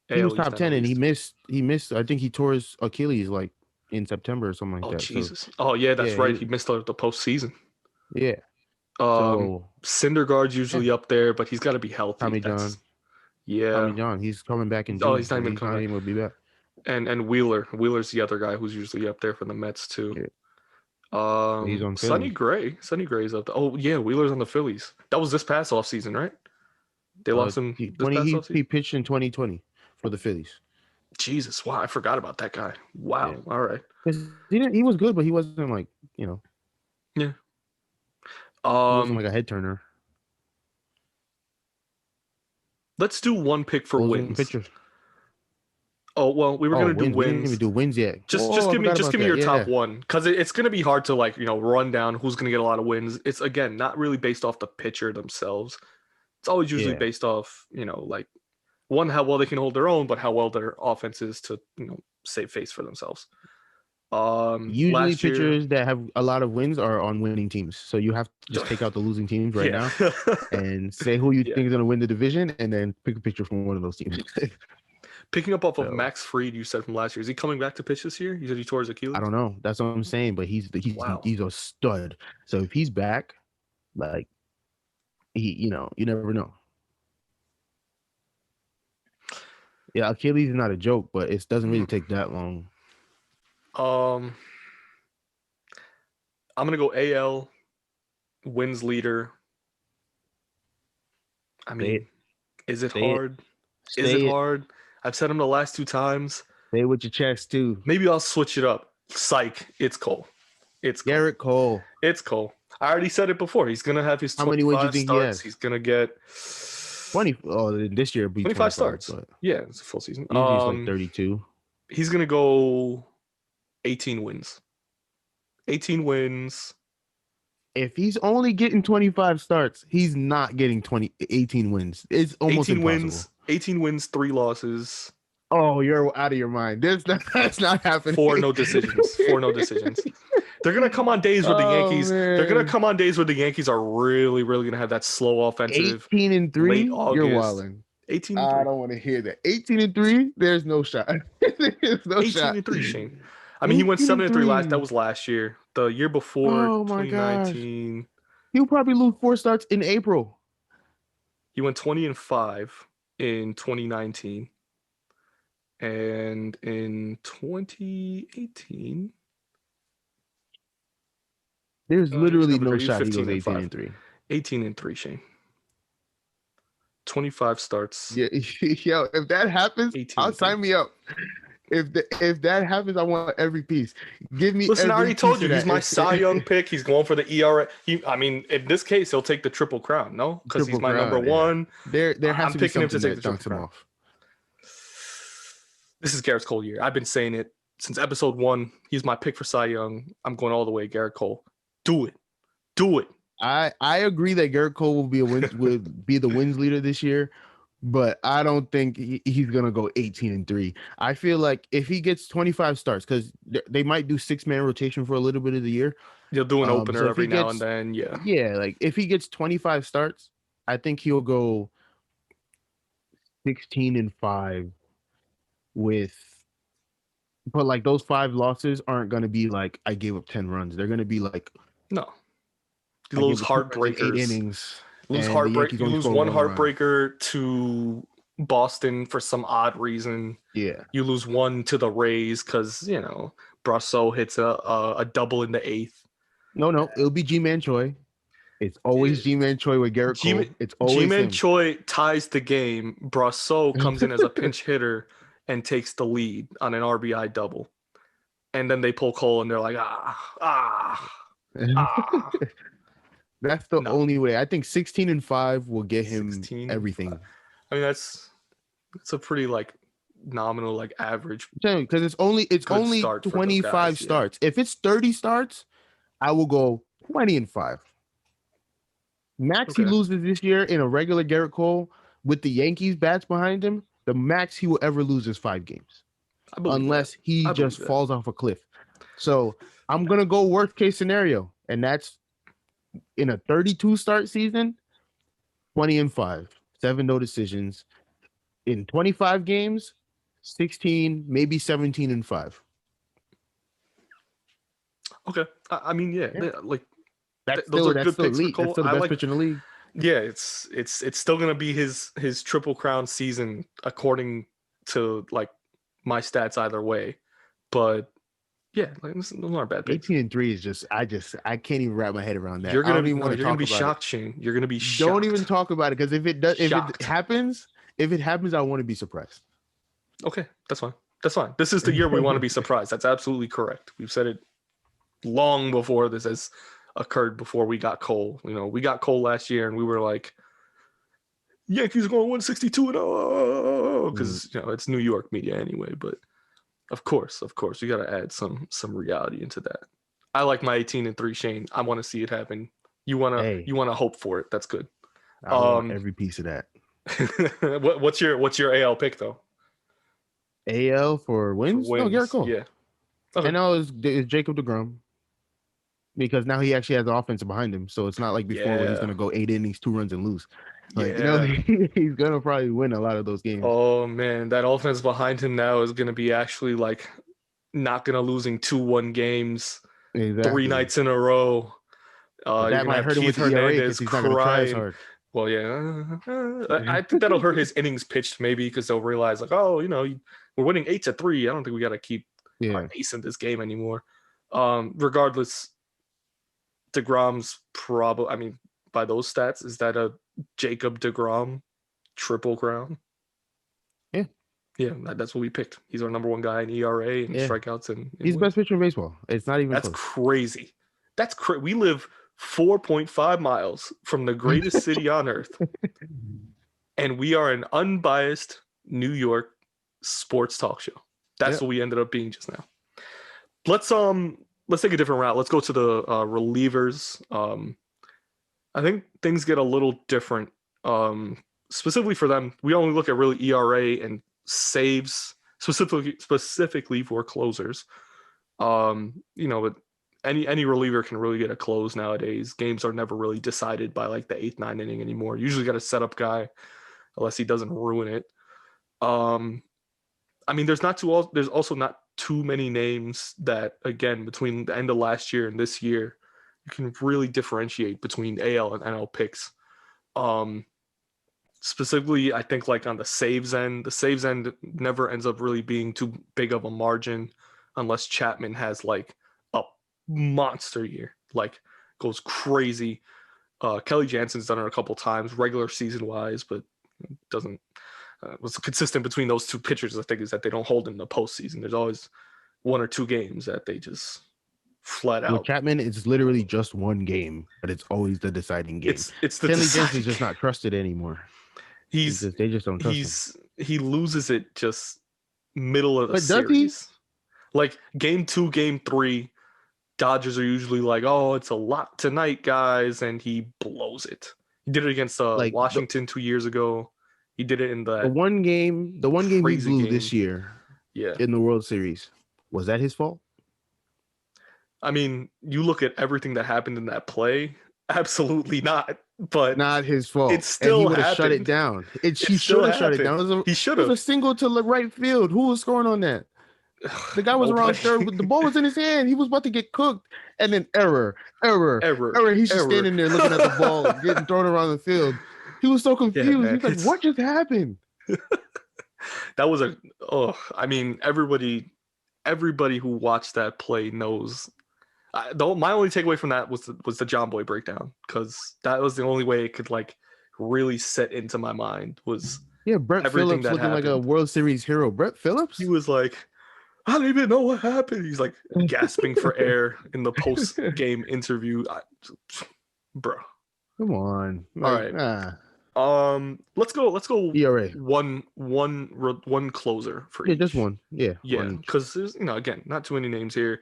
He was top 10, and he missed. I think he tore his Achilles like in September or something like that. Oh Jesus! So, that's right. He missed the postseason. Yeah. Syndergaard's usually up there, but he's got to be healthy. Tommy John. Yeah. Tommy John. He's coming back in June. He's not even coming. He will be back. And Wheeler's the other guy who's usually up there for the Mets too. Yeah. He's on Sonny Gray. Sonny Gray's up there. Oh yeah, Wheeler's on the Phillies. That was this past offseason, right? They lost him this past offseason? He pitched in 2020 for the Phillies. Jesus, wow, I forgot about that guy. Wow, yeah. All right. He was good, but he wasn't like, Yeah. He wasn't like a head turner. Let's do one pick for wins. Pitchers. Oh well, we were gonna do wins. We didn't even do wins yet. Just give me your top one, because it's gonna be hard to run down who's gonna get a lot of wins. It's again not really based off the pitcher themselves. It's always usually based off one, how well they can hold their own, but how well their offense is to save face for themselves. Usually pitchers that have a lot of wins are on winning teams, so you have to just take out the losing teams right now and say who you think is going to win the division, and then pick a pitcher from one of those teams. Picking up off of Max Fried, you said from last year, is he coming back to pitch this year? You said he tore his Achilles. I don't know. That's what I'm saying, but he's a stud. So if he's back, you never know. Yeah, Achilles is not a joke, but it doesn't really take that long. I'm gonna go AL wins leader. I mean, is it hard? Is it hard? I've said him the last 2 times. Say it with your chest too. Maybe I'll switch it up. Psych. It's Cole. Garrett Cole. It's Cole. I already said it before. He's gonna have his 25 starts. He's gonna get 20. Oh, this year be 25 starts. Yeah, it's a full season. He's like 32. He's gonna go 18 wins. 18 wins. If he's only getting 25 starts, he's not getting 18 wins. It's almost 18 impossible. Wins. 18 wins, 3 losses. Oh, you're out of your mind. That's not happening. 4 no decisions. They're gonna come on days where the Yankees. Man. They're gonna come on days where the Yankees are really, really gonna have that slow offensive. 18-3. You're wilding. 18. I don't want to hear that. 18-3. There's no shot. There's no 18-3, Shane. I mean, he went 7-3 That was last year. The year before, 2019. Gosh. He'll probably lose 4 starts in April. He went 20-5 in 2019, and in 2018, there's literally no shot he goes 18-3. 18-3, Shane. 25 starts. Yeah, yo, if that happens, I'll sign me up. If that happens, I want every piece. Give me. Listen, I already told you he's my Cy Young pick. He's going for the ERA. I mean, in this case, he'll take the Triple Crown. No, because he's my number one. There has to be something to take the Triple Crown. This is Garrett Cole year. I've been saying it since episode 1. He's my pick for Cy Young. I'm going all the way, Garrett Cole. Do it. I agree that Garrett Cole will be the wins leader this year. But I don't think he's going to go 18-3. I feel like if he gets 25 starts, because they might do 6-man rotation for a little bit of the year. They'll do an opener every now and then, yeah. Yeah, like if he gets 25 starts, I think he'll go 16-5 but like those 5 losses aren't going to be like I gave up 10 runs. They're going to be like no. Those heartbreakers. 8 innings. You lose one heartbreaker to Boston for some odd reason. Yeah. You lose 1 to the Rays because, Brosseau hits a double in the 8th. No. It'll be G-Man Choi. It's always G-Man Choi with Garrett Cole. It's always G-Man Choi ties the game. Brosseau comes in as a pinch hitter and takes the lead on an RBI double. And then they pull Cole and they're like, That's the only way. I think 16-5 will get him everything. I mean, that's a pretty nominal average. Because it's only 25 starts. Yeah. If it's 30 starts, I will go 20-5. Max he loses this year in a regular Garrett Cole with the Yankees bats behind him. The max he will ever lose is 5 games, unless he just falls off a cliff. So I'm gonna go worst case scenario, and that's in a 32 start season, 20-5, 7 no decisions. In 25 games, 16, maybe 17-5. Okay, I mean, yeah. That's those are good picks for Cole. That's still the best pitcher in the league. Yeah, it's still gonna be his Triple Crown season according to my stats either way, but Yeah, like those aren't bad picks. 18-3 is just I can't even wrap my head around that. You're gonna be shocked, Shane. You're gonna be shocked. Don't even talk about it, because if it happens, I want to be surprised. Okay, that's fine. That's fine. This is the year we want to be surprised. That's absolutely correct. We've said it long before this has occurred, before we got Cole. We got Cole last year and we were like, Yankees are going 162-0, because it's New York media anyway. But of course, you got to add some reality into that. I like my 18-3, Shane. I want to see it happen. You wanna hope for it. That's good. I want every piece of that. What's your AL pick though? AL for wins? No, Garrett Cole. Yeah. Okay. And now it's Jacob deGrom, because now he actually has the offense behind him. So it's not like before where he's going to go 8 innings, 2 runs, and lose. Like, he's going to probably win a lot of those games. Oh, man. That offense behind him now is going to be actually like not going to losing 2-1 games 3 nights in a row. That might hurt him with ERA because he's not going to try as hard. Well, yeah. I think that'll hurt his innings pitched maybe, because they'll realize like, we're winning 8-3. I don't think we got to keep our ace in this game anymore. Regardless, DeGrom's probably, I mean, by those stats, is that a Jacob deGrom triple crown? Yeah, that's what we picked. He's our number 1 guy in ERA and strikeouts, and he's the best pitcher in baseball. It's not even close. Crazy. That's crazy. We live 4.5 miles from the greatest city on earth, and we are an unbiased New York sports talk show. That's what we ended up being just now. Let's take a different route. Let's go to the relievers. I think things get a little different. Specifically for them, we only look at really ERA and saves, specifically for closers. But any reliever can really get a close nowadays. Games are never really decided by like the 8th, 9th inning anymore. Usually got a setup guy, unless he doesn't ruin it. I mean, there's also not too many names that, again, between the end of last year and this year, you can really differentiate between AL and NL picks. Specifically, I think like on the saves end never ends up really being too big of a margin unless Chapman has like a monster year, like goes crazy. Kelly Jansen's done it a couple times, regular season wise, but doesn't. What's consistent between those two pitchers, I think, is that they don't hold in the postseason. There's always 1 or 2 games that they just flat out. With Chapman, it's literally just 1 game, but it's always the deciding game. It's the Kelly Jansen's just not trusted anymore. They just don't trust him. He loses it just middle of the series. Does he? Like game 2, game 3, Dodgers are usually like, oh, it's a lot tonight, guys, and he blows it. He did it against Washington 2 years ago. He did it in the one game he blew this year. Yeah. In the World Series. Was that his fault? I mean, you look at everything that happened in that play, absolutely not. But not his fault. It still he would have shut it down. He should have shut it down. He should have. It was a single to the right field. Who was scoring on that? The guy was around third, but the ball was in his hand. He was about to get cooked, and then error. He's just standing there looking at the ball, getting thrown around the field. He was so confused. Yeah, He's like, "What just happened?" That was I mean, everybody who watched that play knows. My only takeaway from that was the John Boy breakdown, because that was the only way it could like really set into my mind. Was Brett Phillips looking like a World Series hero. Brett Phillips. He was like, I don't even know what happened. He's like gasping for air in the post game interview. Bro, come on. All right. Let's go. ERA. One closer for each. Just one. Yeah. Because there's again not too many names here.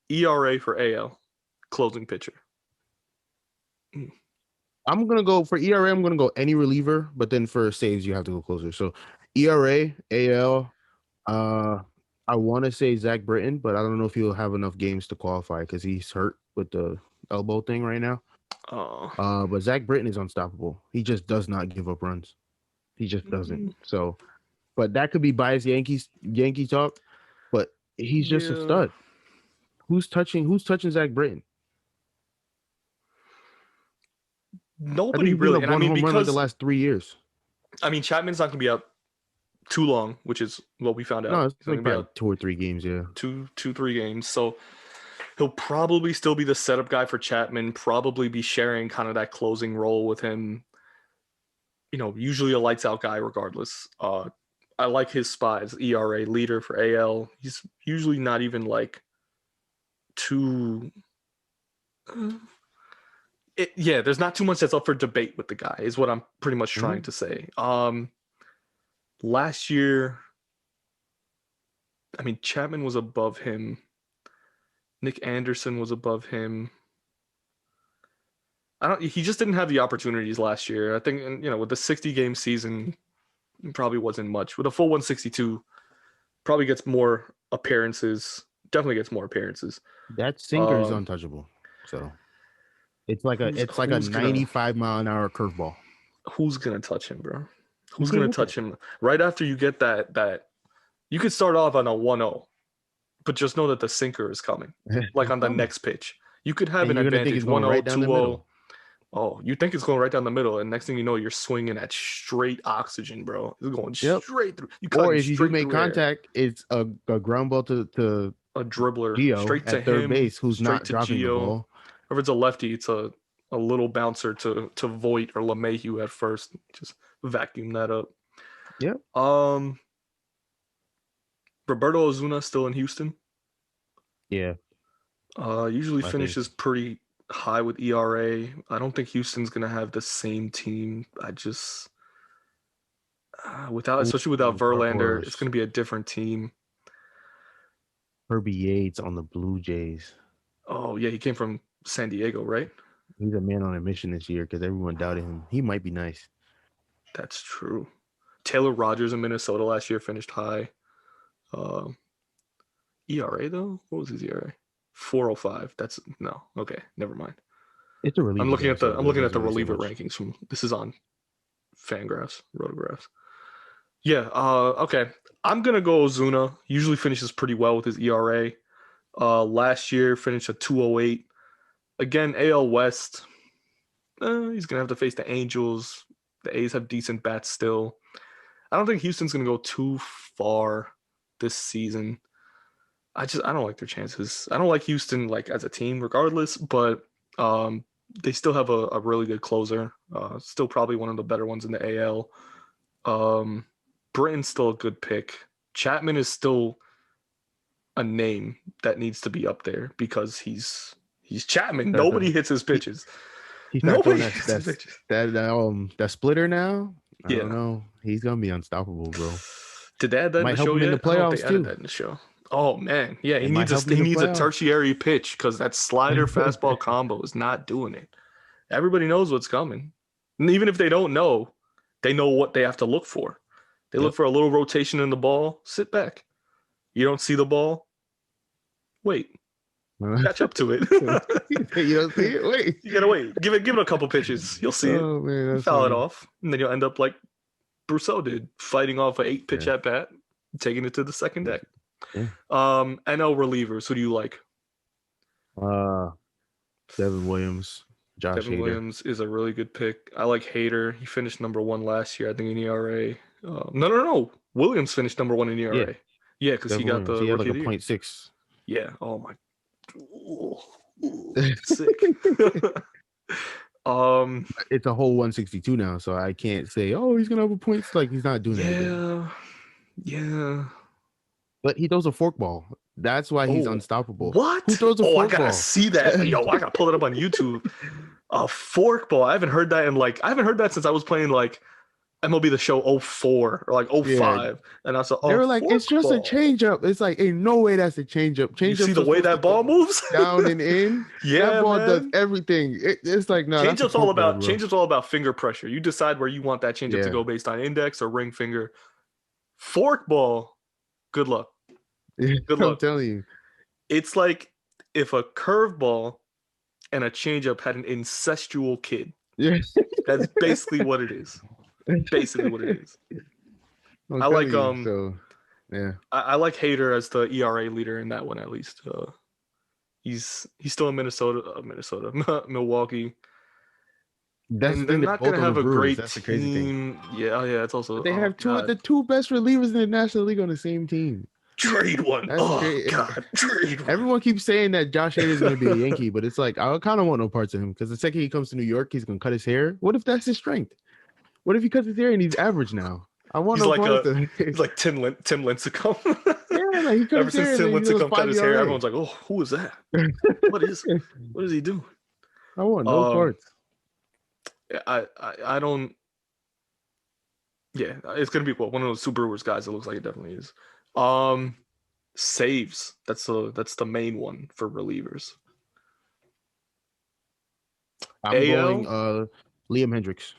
ERA for AL, closing pitcher. I'm gonna go for ERA. I'm gonna go any reliever, but then for saves you have to go closer. So ERA, AL. I want to say Zach Britton, but I don't know if he'll have enough games to qualify because he's hurt with the elbow thing right now. But Zach Britton is unstoppable. He just does not give up runs. He just doesn't. So, but that could be biased Yankee talk. But he's just a stud. Who's touching Zach Britton? Nobody really. And I mean, because the last 3 years. I mean, Chapman's not going to be up too long, which is what we found out. No, it's like about 2 or 3 games, yeah. 3 games. So he'll probably still be the setup guy for Chapman, probably be sharing kind of that closing role with him. Usually a lights out guy regardless. I like his spot as ERA leader for AL. He's usually not even like too... there's not too much that's up for debate with the guy, is what I'm pretty much trying to say. Last year, I mean, Chapman was above him. Nick Anderson was above him. He just didn't have the opportunities last year. I think, with the 60-game season, it probably wasn't much. With a full 162, probably gets more appearances. Definitely gets more appearances. That sinker is untouchable. So it's like a 95-mile-an-hour curveball. Who's gonna touch him, bro? Who's gonna touch him right after you get that? You could start off on a 1-0, but just know that the sinker is coming. Like on the next pitch, you could have an advantage. 1-0, 2-0. Oh, you think it's going right down the middle, and next thing you know, you're swinging at straight oxygen, bro. It's going straight through. Or if you do make contact, it's a ground ball to a dribbler Gio straight to third him, base, who's not dropping Gio. The ball. Or if it's a lefty, it's a little bouncer to Voit or LeMahieu at first. Just vacuum that up. Yep. Roberto Osuna still in Houston. Yeah. Usually finishes pretty high with ERA. I don't think Houston's gonna have the same team. I just especially without Verlander, it's gonna be a different team. Herbie Yates on the Blue Jays. Oh yeah, he came from San Diego, right? He's a man on a mission this year because everyone doubted him. He might be nice. That's true. Taylor Rogers in Minnesota last year finished high. ERA though? What was his ERA? 4.05. That's no. Okay, never mind. It's a reliever. I'm looking at the reliever rankings from. This is on Fangraphs, Rotographs. Yeah. Okay. I'm gonna go Ozuna. Usually finishes pretty well with his ERA. Last year finished at 2.08. Again, AL West. He's gonna have to face the Angels. The A's have decent bats still. I don't think Houston's gonna go too far this season. I don't like their chances. I don't like Houston like as a team regardless, but they still have a really good closer. Still probably one of the better ones in the AL. Britton's still a good pick. Chapman is still a name that needs to be up there because he's Chapman. Nobody hits his pitches. Nobody hits his pitches. That splitter now. I don't know. He's gonna be unstoppable, bro. Did they add that in the show yet? In the playoffs too. That in the show. Oh man, yeah, he needs a tertiary pitch because that slider fastball combo is not doing it. Everybody knows what's coming, and even if they don't know, they know what they have to look for. They look for a little rotation in the ball. Sit back. You don't see the ball. Wait. Catch up to it. You don't see it. Wait. You gotta wait. Give it a couple pitches. You'll see it. Man, foul it off, and then you'll end up like Brousseau did, fighting off an 8-pitch at bat, taking it to the second deck. Yeah. NL relievers. Who do you like? Devin Williams. Devin Williams is a really good pick. I like Hader. He finished number 1 last year, I think, in ERA. No. Williams finished number 1 in ERA. Yeah, because he got the he had like a 0.6. Yeah. Oh my. Sick. It's a whole 162 now, so I can't say, oh, he's gonna have a point. Like he's not doing anything. Yeah. But he throws a forkball. That's why he's unstoppable. What? Who throws a forkball? I gotta see that. Yo, I gotta pull it up on YouTube. A forkball. I haven't heard that since I was playing like MLB The Show 04 or like 05. Yeah. And I saw they were like, it's just a changeup. It's like, ain't no way that's a changeup. You see the way that ball moves? Down and in. Yeah, that ball does everything. It's like, no. Changeup's all about finger pressure. You decide where you want that changeup to go based on index or ring finger. Forkball. Good luck. Good luck. I'm telling you. It's like if a curveball and a changeup had an incestual kid. Yes. That's basically what it is. Basically what it is. I like I like Hader as the ERA leader in that one at least. He's still in Milwaukee. That's and the they're thing. They're not both gonna on the have a Brewers. great That's the crazy thing. team. Yeah, it's also. But they have the two best relievers in the National League on the same team. Trade one. That's crazy. God, trade one. Everyone keeps saying that Josh Hader is going to be a Yankee, but it's like I kind of want no parts of him because the second he comes to New York, he's going to cut his hair. What if that's his strength? What if he cuts his hair and he's average now? I want he's no like parts of him. He's like Tim Lincecum. Yeah, like he cut Ever his hair since Tim and Lincecum cut his hair, ERA. everyone's like, "Oh, who is that? What is he doing?" I want no parts. I don't. Yeah, it's gonna be one of those Super Brewers guys. It looks like it definitely is. Saves. That's the main one for relievers. I'm going Liam Hendricks.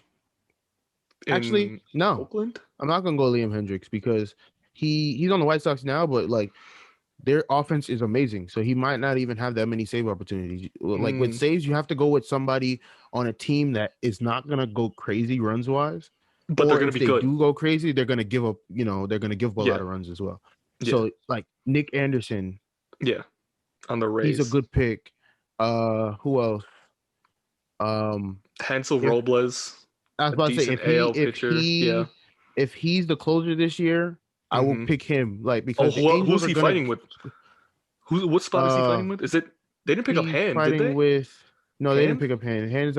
Actually, no. Oakland? I'm not gonna go Liam Hendricks because he's on the White Sox now, but like their offense is amazing. So he might not even have that many save opportunities. Like with saves, you have to go with somebody on a team that is not gonna go crazy runs wise. But they're gonna be good. If they do go crazy, they're gonna give up, they're gonna give up a lot of runs as well. Yeah. So like Nick Anderson. Yeah. On the Rays. He's a good pick. Who else? Hansel Robles. I was about to say if he's the closer this year, I will pick him. Like because who's he fighting with? What spot is he fighting with? Is it they didn't pick up Hand? Did they? No, they didn't pick up Hand. Hand is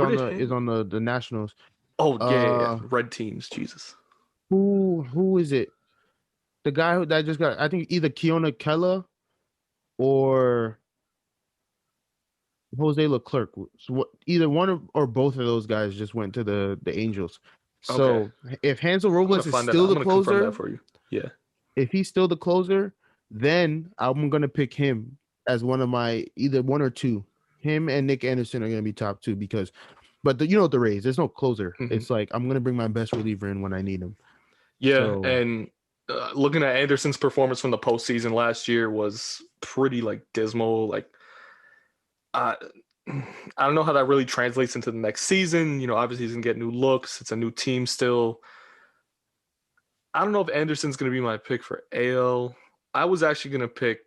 on the Nationals. Oh yeah. Red teams, Jesus. Who is it? The guy that just got, I think either Keona Kella or Jose Leclerc. So either one or both of those guys just went to the Angels. So if Hansel Robles is still the closer, for you. Yeah. If he's still the closer, then I'm gonna pick him as one of my either one or two. Him and Nick Anderson are gonna be top two but the Rays, there's no closer. Mm-hmm. It's like I'm gonna bring my best reliever in when I need him. Yeah, and looking at Anderson's performance from the postseason last year was pretty dismal. I don't know how that really translates into the next season. Obviously he's gonna get new looks. It's a new team still. I don't know if Anderson's gonna be my pick for AL. I was actually gonna pick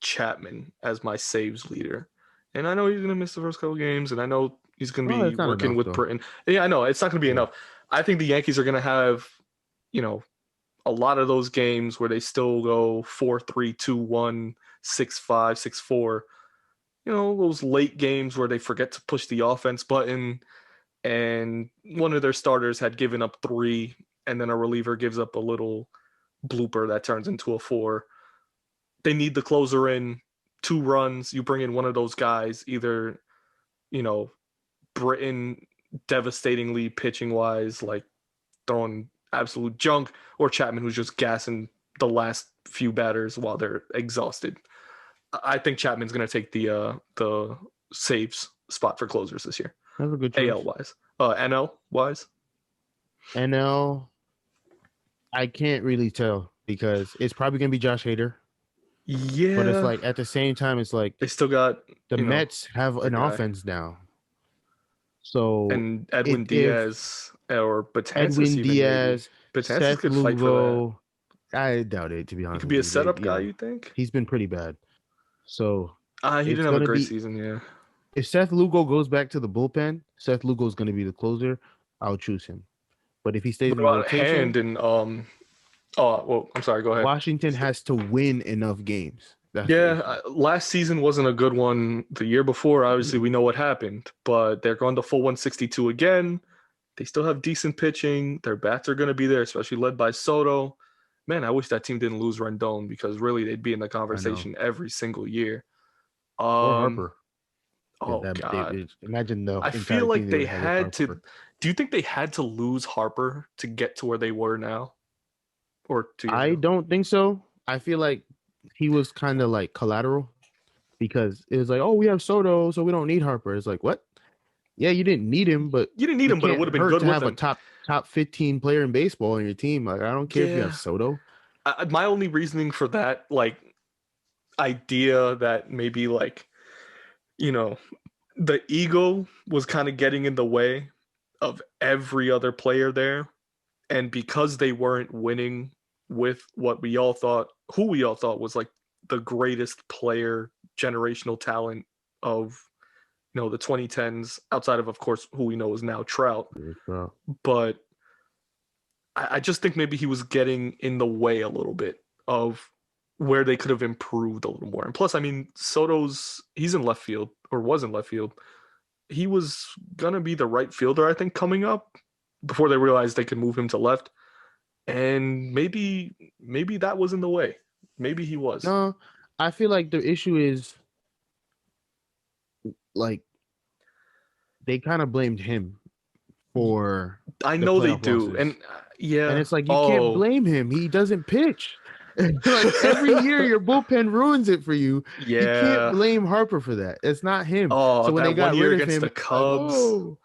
Chapman as my saves leader, and I know he's gonna miss the first couple games, and I know he's gonna be working with Britton. Yeah, I know it's not gonna be enough. I think the Yankees are gonna have, a lot of those games where they still go 4-3, 2-1, 6-5, 6-4. Those late games where they forget to push the offense button and one of their starters had given up 3 and then a reliever gives up a little blooper that turns into a 4. They need the closer in 2 runs. You bring in one of those guys, either, Britton devastatingly pitching wise, throwing absolute junk, or Chapman who's just gassing the last few batters while they're exhausted. I think Chapman's going to take the saves spot for closers this year. That's a good choice. AL wise. NL wise? NL, I can't really tell because it's probably going to be Josh Hader. Yeah. But it's at the same time, it's they still got the Mets have an offense now. So and Edwin Diaz or Betances. Edwin Diaz, Betances could fight for that. I doubt it, to be honest. He could be a setup guy, you think? He's been pretty bad. So he didn't have a great season, yeah. If Seth Lugo goes back to the bullpen, Seth Lugo is going to be the closer. I'll choose him. But if he stays in the rotation, Hand and I'm sorry, go ahead. Washington has to win enough games. Last season wasn't a good one. The year before, obviously, we know what happened. But they're going to full 162 again. They still have decent pitching. Their bats are going to be there, especially led by Soto. Man, I wish that team didn't lose Rendon because really they'd be in the conversation every single year. Or Harper. Oh, God. Imagine the I feel like they had to. Do you think they had to lose Harper to get to where they were now? Or I don't think so. I feel like he was kind of collateral because it was we have Soto, so we don't need Harper. It's what? Yeah, you didn't need him, but it would have been good to have a top 15 player in baseball on your team. I don't care if you have Soto. My only reasoning for that, idea that maybe the ego was kind of getting in the way of every other player there, and because they weren't winning with who we all thought was the greatest player, generational talent of the 2010s, outside of course, who we know is now Trout. But I just think maybe he was getting in the way a little bit of where they could have improved a little more. And plus, I mean, he's in left field, or was in left field. He was going to be the right fielder, I think, coming up before they realized they could move him to left. And maybe that was in the way. Maybe he was. No, I feel like the issue is, like, they kind of blamed him for. I know they do, losses. and yeah, and it's like you can't blame him. He doesn't pitch. Like every year, your bullpen ruins it for you. Yeah, you can't blame Harper for that. It's not him. Oh, so when that they got one year rid of against him, the Cubs,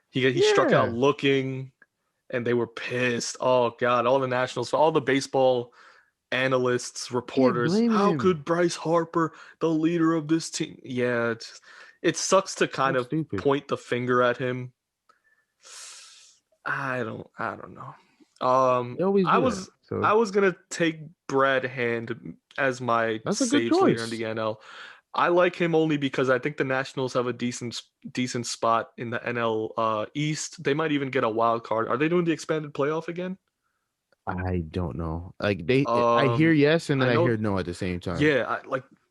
he struck out looking, and they were pissed. Oh God, all the Nationals, all the baseball analysts, reporters. How could Bryce Harper, the leader of this team? Yeah, it sucks to kind of point the finger at him. I don't know. I was gonna take Brad Hand as my saves leader in the NL. I like him only because I think the Nationals have a decent spot in the NL East. They might even get a wild card. Are they doing the expanded playoff again? I don't know. Like I hear yes, and then I hear no at the same time. Yeah,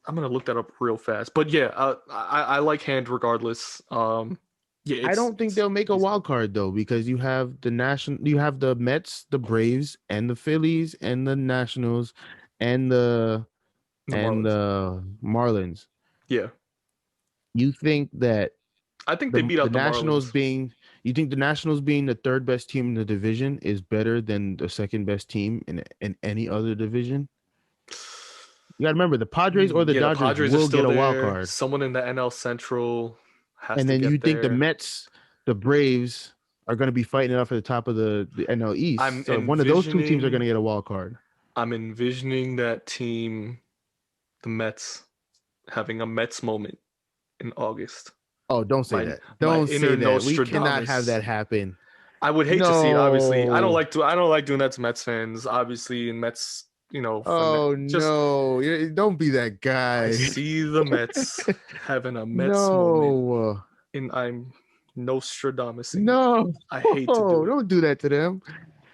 I'm gonna look that up real fast. But yeah, I like Hand regardless. Yeah, I don't think they'll make a wild card though, because you have the Mets, the Braves, and the Phillies, and the Nationals, and the Marlins. Yeah. You think that? I think they beat out the Nationals Marlins. You think the Nationals being the third best team in the division is better than the second best team in any other division? You gotta remember, the Padres or the Dodgers will get a wild card. Someone in the NL Central has to get there. And then you think the Mets, the Braves are going to be fighting it up at the top of the NL East. So one of those two teams are going to get a wild card. I'm envisioning that team, the Mets, having a Mets moment in August. Oh, don't say that. Don't say that. We cannot have that happen. I would hate to see it, obviously. I don't like doing that to Mets fans, obviously, and Mets, no. Don't be that guy. I see the Mets having a Mets moment. And I'm Nostradamus. No. I hate to do it. Don't do that to them.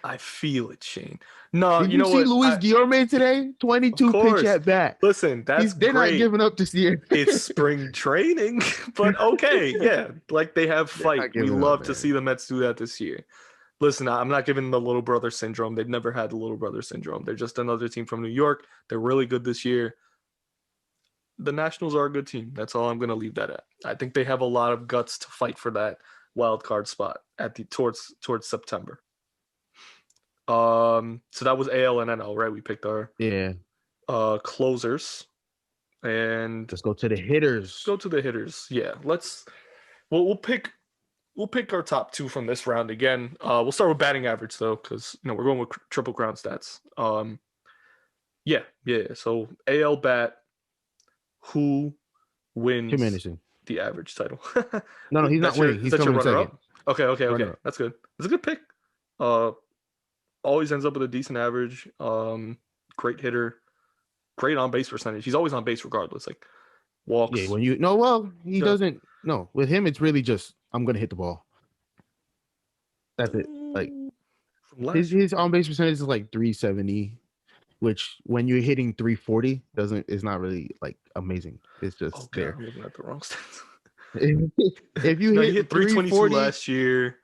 I feel it, Shane. No, Did you see Luis Guillorme today? 22 pitch at bat. Listen, they're not giving up this year. It's spring training, but okay, yeah. Like, they have fight. We love to see the Mets do that this year. Listen, I'm not giving the little brother syndrome. They've never had the little brother syndrome. They're just another team from New York. They're really good this year. The Nationals are a good team. That's all I'm going to leave that at. I think they have a lot of guts to fight for that wild card spot towards September. So that was AL and NL, right? We picked our closers, and let's go to the hitters. Yeah, we'll pick our top two from this round again. We'll start with batting average though, because we're going with Triple Crown stats. Yeah. So AL bat, who wins the average title? No, he's not winning. He's coming second. Okay. That's good. That's a good pick. Always ends up with a decent average. Great hitter. Great on base percentage. He's always on base regardless. Like, walks. Yeah, he doesn't. No, with him it's really just I'm gonna hit the ball. That's it. Like his on base percentage is like 370, which when you're hitting 340 is not really like amazing. It's just there. I'm looking at the wrong stats. If you hit 322 last year,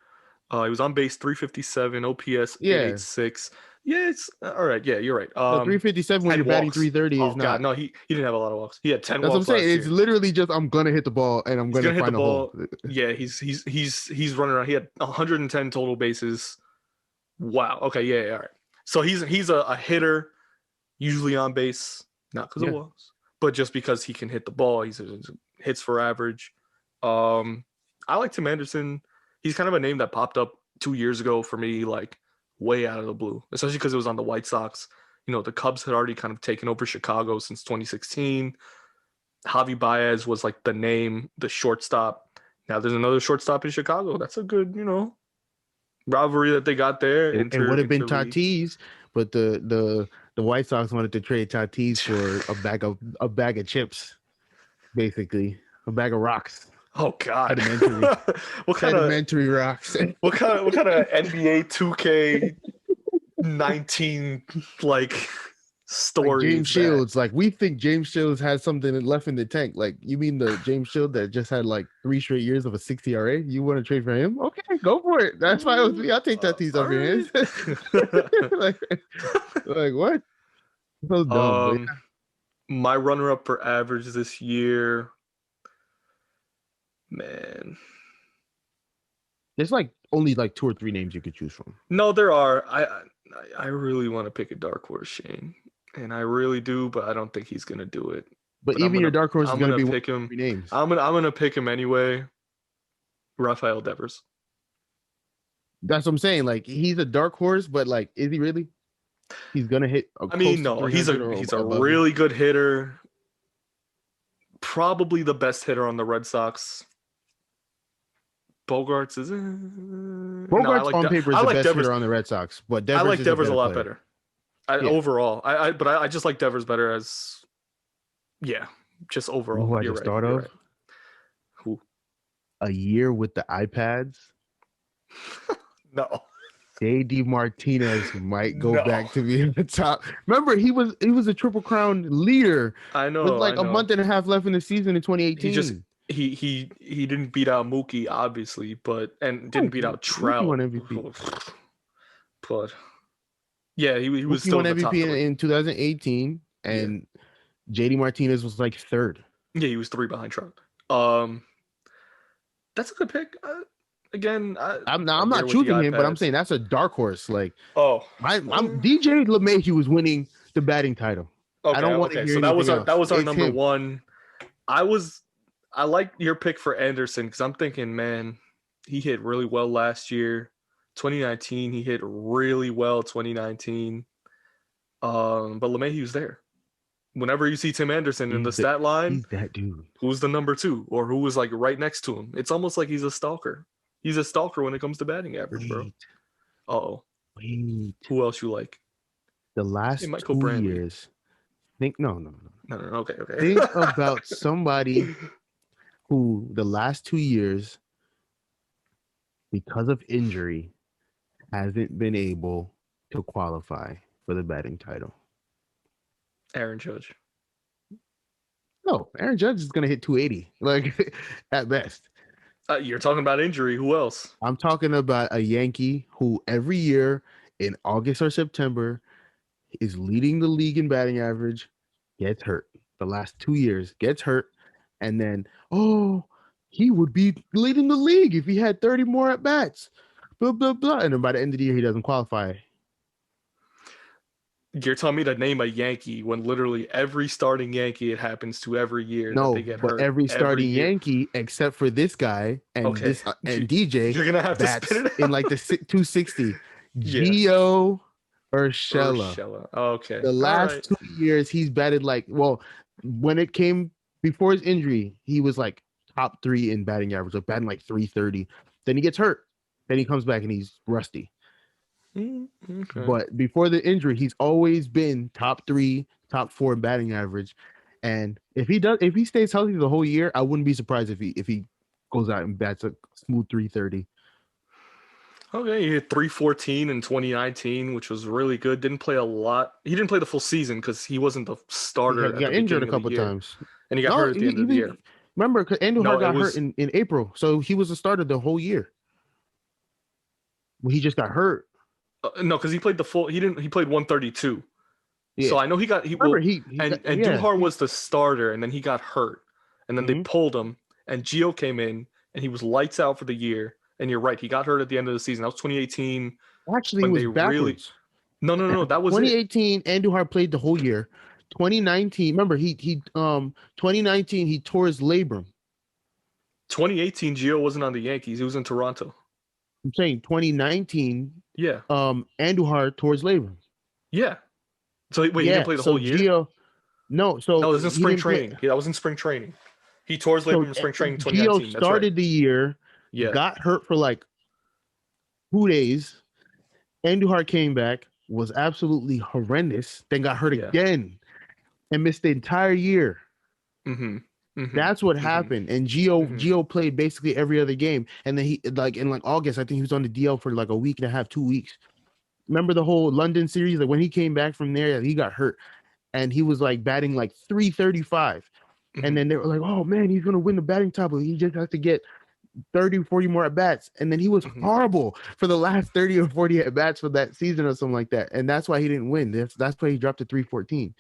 he was on base 357, OPS 886. Yeah, it's all right. Yeah, you're right. 357 when you're batting 330 is not. God, no, he didn't have a lot of walks. He had 10 walks. That's what I'm saying. It's literally just I'm gonna hit the ball and I'm gonna find hit the ball. Yeah, he's running around. He had 110 total bases. Wow. Okay. Yeah. All right. So he's a hitter, usually on base, not because of walks, but just because he can hit the ball. He's hits for average. I like Tim Anderson. He's kind of a name that popped up 2 years ago for me, like way out of the blue, especially because it was on the White Sox. The Cubs had already kind of taken over Chicago since 2016. Javi Baez was like the name, the shortstop. Now there's another shortstop in Chicago. That's a good, rivalry that they got there. It would have been Tatis, but the White Sox wanted to trade Tatis for a bag of chips, basically a bag of rocks. Oh God. Sedimentary. What kind Sedimentary rocks. What kind of NBA 2K 19 like story like James is Shields. that? Like we think James Shields has something left in the tank. Like you mean the James Shields that just had like 3 straight years of a 60 RA? You want to trade for him? Okay, go for it. That's fine with me. I'll take that piece off your hands. like what? So dumb. But yeah. My runner-up for average this year, man. There's like only like 2 or 3 names you could choose from. No, there are. I really want to pick a dark horse, Shane, and I really do, but I don't think he's gonna do it. But even your dark horse is gonna be pick him. 3 names. I'm gonna pick him anyway. Rafael Devers. That's what I'm saying. Like he's a dark horse, but like, is he really? He's gonna hit. No, he's a really good hitter. Probably the best hitter on the Red Sox. Bogarts is Bogarts on paper is the best hitter on the Red Sox, but Devers I like Devers a lot better. Overall. But I just like Devers better as just overall. Who I just thought of? Who? A year with the iPads. No. JD Martinez might go back to being the top. Remember, he was a Triple Crown leader. I know. With like a month and a half left in the season in 2018. He didn't beat out Mookie, obviously, and didn't beat out Trout. Mookie won MVP. But yeah, he was Mookie still won in the MVP top in 2018, and JD Martinez was like 3rd. Yeah, he was 3 behind Trout. That's a good pick. Again, I'm not choosing him, but I'm saying that's a dark horse. Like, I'm DJ LeMahieu was winning the batting title. Okay, I don't want to hear so that was our it's number him. 1. I like your pick for Anderson because I'm thinking, man, he hit really well last year. 2019, he hit really well. 2019, but LeMahieu's there. Whenever you see Tim Anderson in the stat line, he's that dude. Who's the number 2 or who was like right next to him? It's almost like he's a stalker. He's a stalker when it comes to batting average, bro. Wait. Who else you like? The last 2 years. No. Okay. Think about somebody who the last 2 years, because of injury, hasn't been able to qualify for the batting title. Aaron Judge. No, Aaron Judge is going to hit 280, like at best. You're talking about injury. Who else? I'm talking about a Yankee who every year in August or September is leading the league in batting average, gets hurt. The last 2 years gets hurt, and then he would be leading the league if he had 30 more at bats. Blah blah blah, and then by the end of the year he doesn't qualify. You're telling me to name a Yankee when literally every starting Yankee it happens to every year that they get hurt. Every starting Yankee except for this guy and and DJ. You're gonna have to spit it out. In like the 260. Gio Urshela. Okay. The last 2 years he's batted when it came before his injury, he was like top 3 in batting average, like batting like 330. Then he gets hurt. Then he comes back and he's rusty. Okay. But before the injury, he's always been top 3, top 4 in batting average. And if he stays healthy the whole year, I wouldn't be surprised if he goes out and bats a smooth 330. Okay, he hit 314 in 2019, which was really good. Didn't play a lot. He didn't play the full season because he wasn't the starter. He got injured a couple times, and he got hurt at the end of the year. Remember, because Andujar got hurt in April, so he was a starter the whole year. Well, he just got hurt. No, because he played the full. He didn't. He played 132. Yeah. So I know he got. Duhar was the starter, and then he got hurt, and then they pulled him, and Gio came in, and he was lights out for the year. And you're right, he got hurt at the end of the season. That was 2018. Actually, it was backwards. No. That was 2018. Andujar played the whole year. 2019. Remember, 2019 he tore his labrum. 2018, Gio wasn't on the Yankees. He was in Toronto. I'm saying 2019. Yeah. Andujar tore his labrum. Yeah. So wait, he didn't play the whole year? Gio, no, it was in spring training. That was in spring training. He tore his labrum in spring training 2019. Gio started the year. Yeah. Got hurt for like 2 days. Andujar came back, was absolutely horrendous, then got hurt again and missed the entire year. Mm-hmm. That's what happened. And Gio played basically every other game. And then he like in like August, I think he was on the DL for like a week and a half, 2 weeks. Remember the whole London series? Like when he came back from there, he got hurt and he was like batting like 335. And then they were like, oh man, he's gonna win the batting title. He just has to get 30, 40 more at bats. And then he was horrible for the last 30 or 40 at bats for that season or something like that. And that's why he didn't win. That's why he dropped to 314.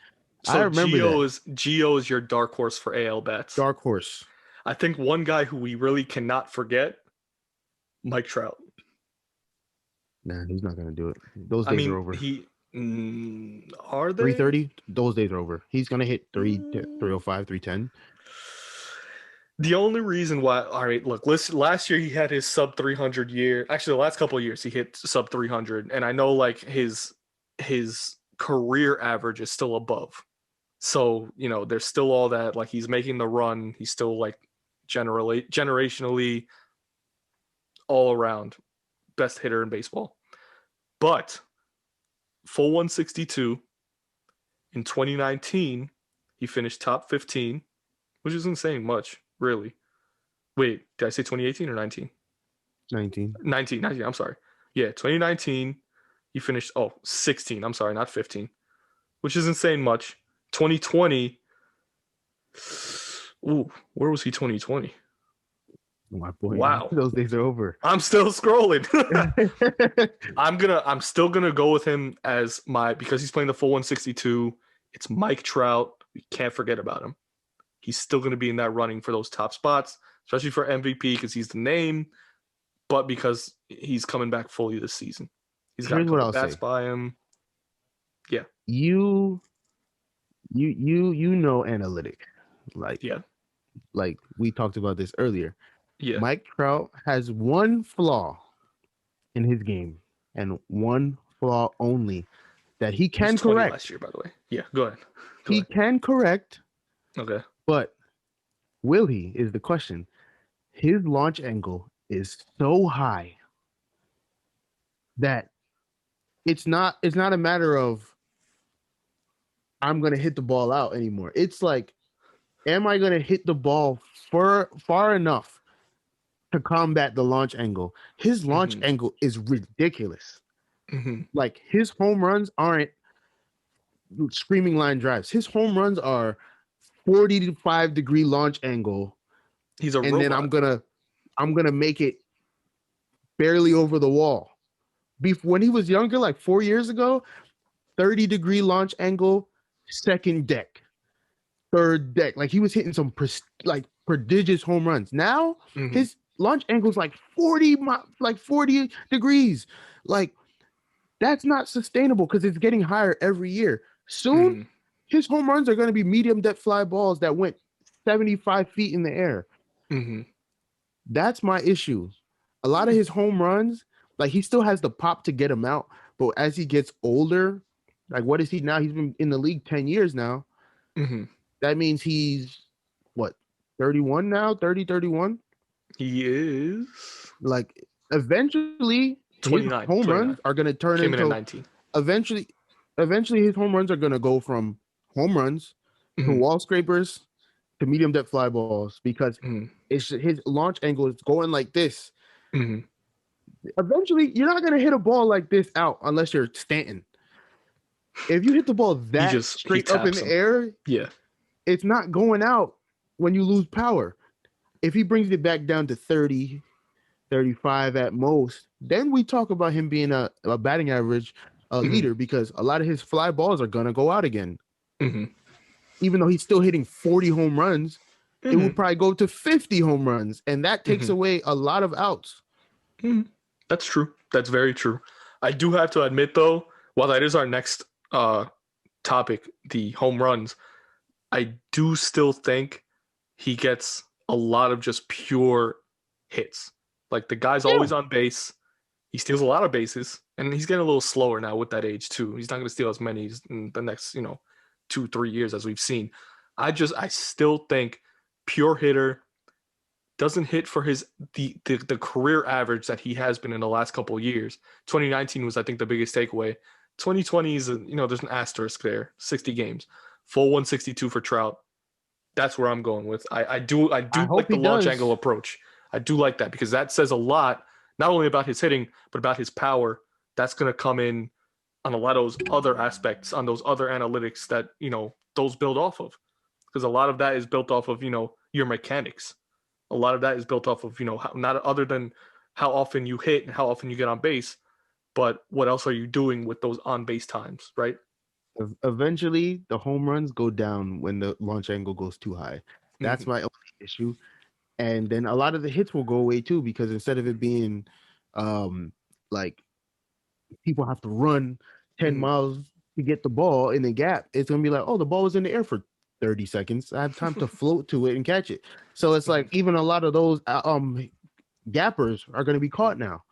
So I remember Gio is your dark horse for AL bats. Dark horse. I think one guy who we really cannot forget, Mike Trout. Nah, he's not gonna do it. Those days are over. Are they 330? Those days are over. He's gonna hit 305, 310. The only reason why, all right, look, last year he had his sub 300 year. Actually, the last couple of years he hit sub 300, and I know like his career average is still above. So, you know, there's still all that, like he's making the run. He's still like generationally all around best hitter in baseball. But full 162 in 2019, he finished top 15, which isn't saying much, really. Wait, did I say 2018 or 19? 19, I'm sorry. Yeah, 2019, he finished, 16. I'm sorry, not 15, which isn't saying much. 2020, where was he 2020? My boy, wow, those days are over. I'm still scrolling. I'm still gonna go with him as because he's playing the full 162. It's Mike Trout. We can't forget about him. He's still gonna be in that running for those top spots, especially for MVP because he's the name, but because he's coming back fully this season. He's got a couple bats by him. Yeah. You know analytic. Like we talked about this earlier. Yeah. Mike Trout has one flaw in his game and one flaw only that he can correct. Last year, by the way. Yeah, go ahead. He can correct. Okay. But will he is the question. His launch angle is so high that it's not a matter of I'm going to hit the ball out anymore. It's like, am I going to hit the ball far enough to combat the launch angle? His launch angle is ridiculous. Like his home runs aren't screaming line drives. His home runs are 45-degree launch angle. He's a robot. Then I'm gonna make it barely over the wall. When he was younger, like 4 years ago, 30-degree launch angle, second deck, third deck. Like he was hitting some prodigious home runs. Now his launch angle is like 40 degrees. Like that's not sustainable because it's getting higher every year. Soon, his home runs are going to be medium depth fly balls that went 75 feet in the air. That's my issue. A lot of his home runs, like he still has the pop to get him out, but as he gets older, like what is he now? He's been in the league 10 years now. That means he's what, 31 now? 31? He is. Like eventually 29, his home runs are going to turn into 19. Eventually his home runs are going to go from home runs to wall scrapers to medium depth fly balls because it's his launch angle is going like this. Eventually, you're not going to hit a ball like this out unless you're Stanton. If you hit the ball that straight up in the air, it's not going out when you lose power. If he brings it back down to 30, 35 at most, then we talk about him being a batting average leader because a lot of his fly balls are going to go out again. Even though he's still hitting 40 home runs, it will probably go to 50 home runs, and that takes away a lot of outs. That's true. That's very true. I do have to admit, though, while that is our next topic, the home runs, I do still think he gets a lot of just pure hits. Like the guy's always on base. He steals a lot of bases, and he's getting a little slower now with that age too. He's not going to steal as many in the next, 2-3 years as we've seen. I still think pure hitter doesn't hit for the career average that he has been in the last couple of years. 2019 was, I think, the biggest takeaway. 2020 is, there's an asterisk there. 60 games, full 162 for Trout. That's where I'm going with. I do like the launch angle approach. I do like that because that says a lot, not only about his hitting, but about his power. That's going to come in on a lot of those other aspects, on those other analytics that, those build off of. Because a lot of that is built off of, your mechanics. A lot of that is built off of, not other than how often you hit and how often you get on base, but what else are you doing with those on base times, right? Eventually, the home runs go down when the launch angle goes too high. That's my only issue. And then a lot of the hits will go away too, because instead of it being like people have to run 10 miles to get the ball in the gap, it's gonna be like, oh, the ball was in the air for 30 seconds. I have time to float to it and catch it. So it's like even a lot of those gappers are gonna be caught now.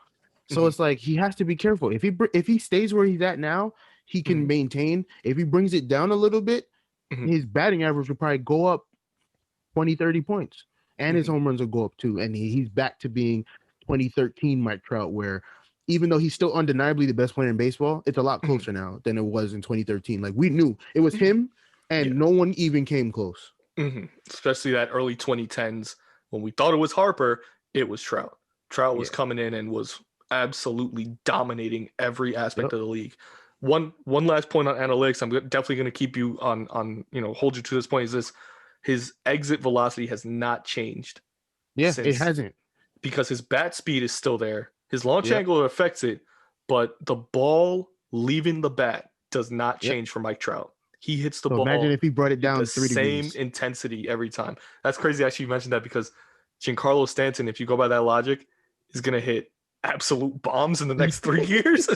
So it's like he has to be careful. If he stays where he's at now, he can maintain. If he brings it down a little bit, his batting average will probably go up 20, 30 points. And his home runs will go up too. And he's back to being 2013 Mike Trout, where even though he's still undeniably the best player in baseball, it's a lot closer now than it was in 2013. Like, we knew it was him, and no one even came close. Especially that early 2010s when we thought it was Harper, it was Trout. Trout was coming in and was absolutely dominating every aspect of the league. One last point on analytics, I'm definitely going to keep you on hold you to this point, is this: his exit velocity has not changed. Yeah, it hasn't. Because his bat speed is still there. His launch angle affects it, but the ball leaving the bat does not change for Mike Trout. He hits the ball. Imagine if he brought it down the 3 same degrees. Intensity every time. That's crazy. Actually, you mentioned that because Giancarlo Stanton, if you go by that logic, is going to hit absolute bombs in the next 3 years.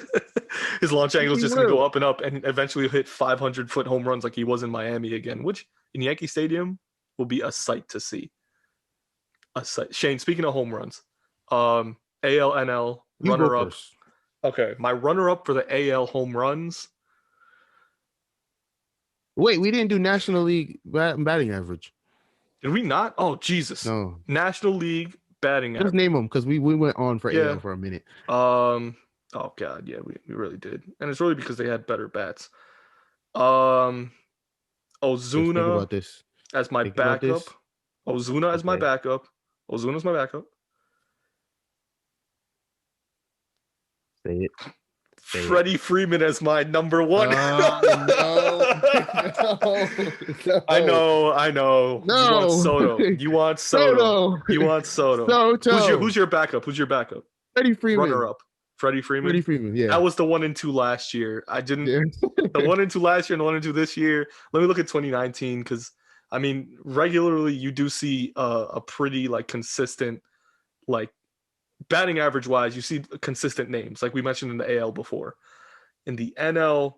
His launch angle is just going to go up and up, and eventually he'll hit 500-foot home runs like he was in Miami again, which in Yankee Stadium will be a sight to see. A sight. Shane, speaking of home runs, AL, NL, runner-up. Okay, my runner-up for the AL home runs. Wait, we didn't do National League batting average. Did we not? Oh, Jesus. No. National League batting average. Just name them, because we went on for AL for a minute. Oh, God, yeah, we really did. And it's really because they had better bats. Ozuna about this. as my backup. Ozuna as my backup. Ozuna's my backup. Say it. Freddie Freeman as my number one. No. I know. No. You want Soto. Soto. Who's your backup? Freddie Freeman. Runner up. Freddie Freeman, yeah. That was the 1 and 2 last year. I didn't. Yeah. The 1 and 2 last year and the 1 and 2 this year. Let me look at 2019, because I mean, regularly you do see a pretty consistent, batting average wise, you see consistent names like we mentioned in the AL before. In the NL,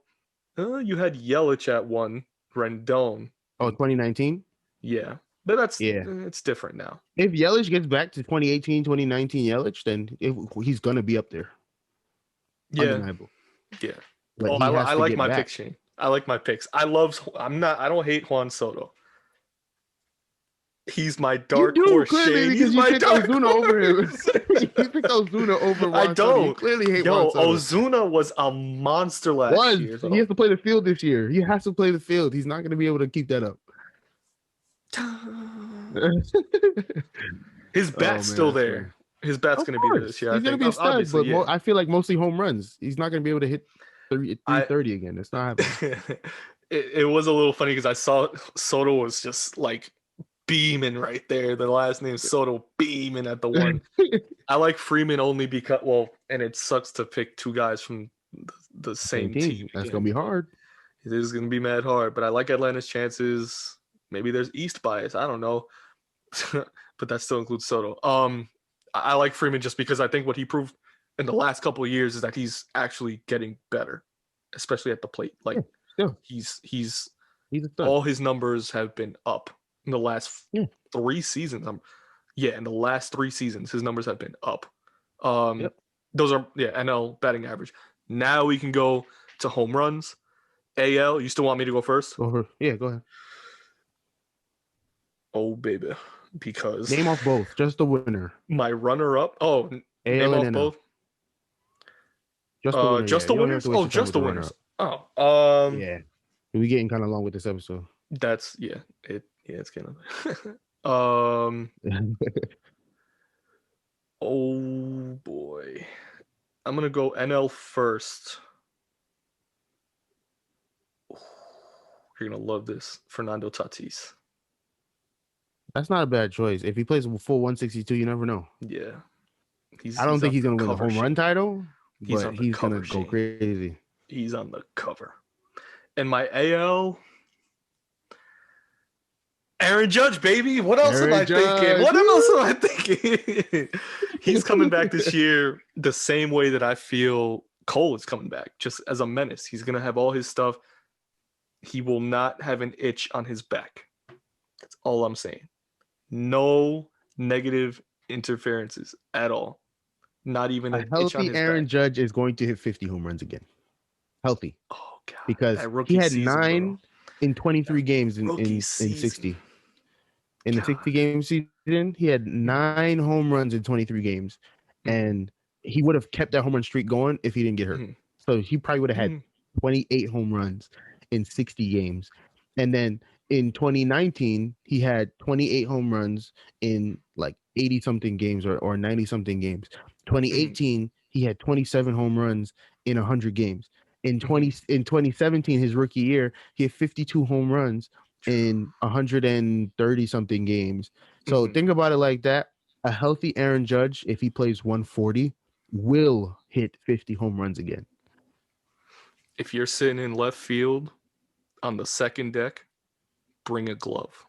you had Yelich at 1, Rendon. Oh, 2019? Yeah. But it's different now. If Yelich gets back to 2018, 2019 Yelich, then he's going to be up there. Yeah. Undeniable. Yeah. I like my picks, Shane. I like my picks. I don't hate Juan Soto. He's my dark horse, Shane. He's my dark horse. Over him. You picked Ozuna over Juan Soto. You clearly hate Juan Soto. Ozuna was a monster last year. He has to play the field this year. He has to play the field. He's not going to be able to keep that up. His bat's still there. His bat's going to be there this year. He's going to be a stud, but I feel like mostly home runs. He's not going to be able to hit 330 again. It's not happening. It was a little funny because I saw Soto was just beaming right there. The last name Soto, beaming at the 1. I like Freeman only because, and it sucks to pick 2 guys from the same team. That's going to be hard. It is going to be mad hard, but I like Atlanta's chances. Maybe there's East bias. I don't know. But that still includes Soto. I like Freeman just because I think what he proved in the last couple of years is that he's actually getting better, especially at the plate. He's all his numbers have been up in the last 3 seasons. In the last 3 seasons, his numbers have been up. Those are NL batting average. Now we can go to home runs. AL, you still want me to go first? Yeah, go ahead. Oh, baby. Because name off both, just the winner. My runner-up. Oh, AL name off both. Just the winner. Just the winners. Oh, just the winners. Oh, yeah. We're getting kind of long with this episode. That's Yeah, it's kind of. Oh boy, I'm gonna go NL first. You're gonna love this, Fernando Tatis. That's not a bad choice. If he plays a full 162, you never know. Yeah, I don't think he's gonna win the home run title, but he's gonna go crazy. He's on the cover. And my AL, Aaron Judge, baby. What else am I thinking? What else am I thinking? He's coming back this year the same way that I feel Cole is coming back, just as a menace. He's gonna have all his stuff. He will not have an itch on his back. That's all I'm saying. No negative interferences at all. Not even an itch on his back. Healthy Aaron Judge is going to hit 50 home runs again. Healthy. Oh God! Because he had 9 in 23 games in 60. In the 60-game season, he had 9 home runs in 23 games, and he would have kept that home run streak going if he didn't get hurt. So he probably would have had 28 home runs in 60 games. And then in 2019, he had 28 home runs in like 80-something games or 90-something games. 2018, he had 27 home runs in 100 games. In 2017, his rookie year, he had 52 home runs in 130-something games. So think about it like that. A healthy Aaron Judge, if he plays 140, will hit 50 home runs again. If you're sitting in left field on the second deck, bring a glove.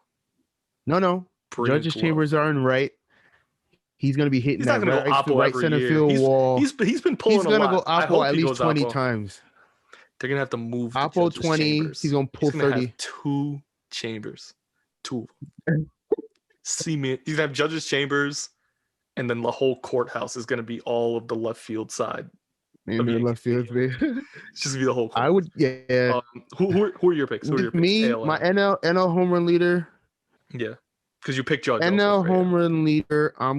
No. Judge's chambers are in right. He's going to be hitting that right center field wall. He's been pulling. He's going to go Oppo at least 20 times. They're going to have to move Oppo 20. Chambers. He's going to pull 30. Have 2 chambers. 2. Cement. He's going to have Judge's chambers, and then the whole courthouse is going to be all of the left field side. Maybe left field. It's just going to be the whole courthouse. I would, yeah. Who are your picks? Me, my NL home run leader. Yeah. Because you picked Judge. NL home run leader, I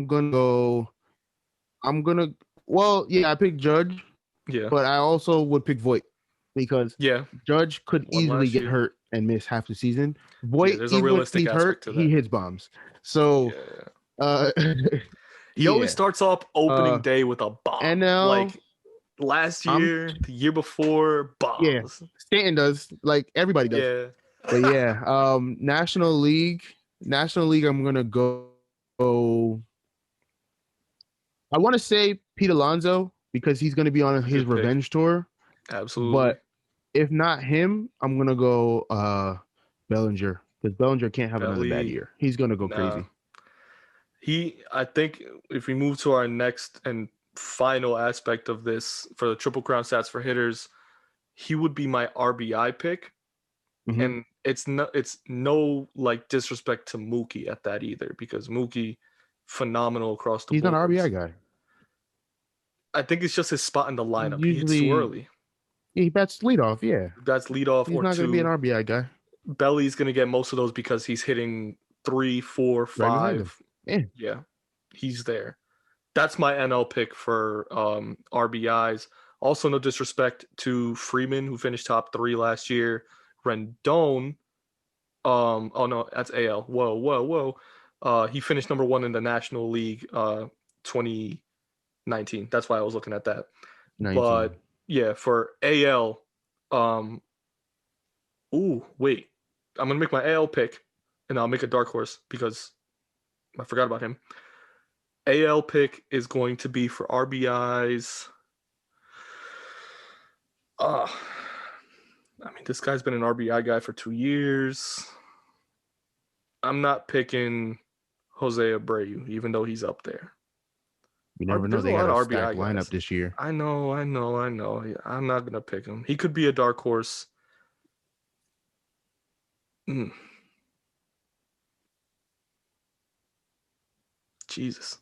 picked Judge. Yeah. But I also would pick Voit because Judge could easily get hurt and miss half the season. Voit, there's a realistic aspect to that. He hits bombs. So he always starts off opening day with a bomb. NL, like last year, the year before, bombs. Yeah. Stanton does. Like everybody does. Yeah. But National League, I'm gonna go. I want to say Pete Alonso because he's gonna be on his revenge tour. Absolutely. But if not him, I'm gonna go Bellinger because Bellinger can't have another bad year. He's gonna go crazy. I think if we move to our next and final aspect of this for the Triple Crown stats for hitters, he would be my RBI pick. Mm-hmm. And it's no like disrespect to Mookie at that either because Mookie phenomenal across the board. He's not an RBI guy. I think it's just his spot in the lineup. He hits too early. He bats leadoff, yeah. That's leadoff. He's not going to be an RBI guy. Belly's going to get most of those because he's hitting 3, 4, 5. Yeah, he's there. That's my NL pick for RBIs. Also, no disrespect to Freeman, who finished top 3 last year. Rendon, oh no, that's AL. Whoa. He finished number 1 in the National League 2019. That's why I was looking at that. 19. But yeah, for AL, I'm gonna make my AL pick, and I'll make a dark horse because I forgot about him. AL pick is going to be for RBIs. I mean, this guy's been an RBI guy for 2 years. I'm not picking Jose Abreu, even though he's up there. You never know. They got a stacked lineup this year. I know. I'm not going to pick him. He could be a dark horse. Jesus.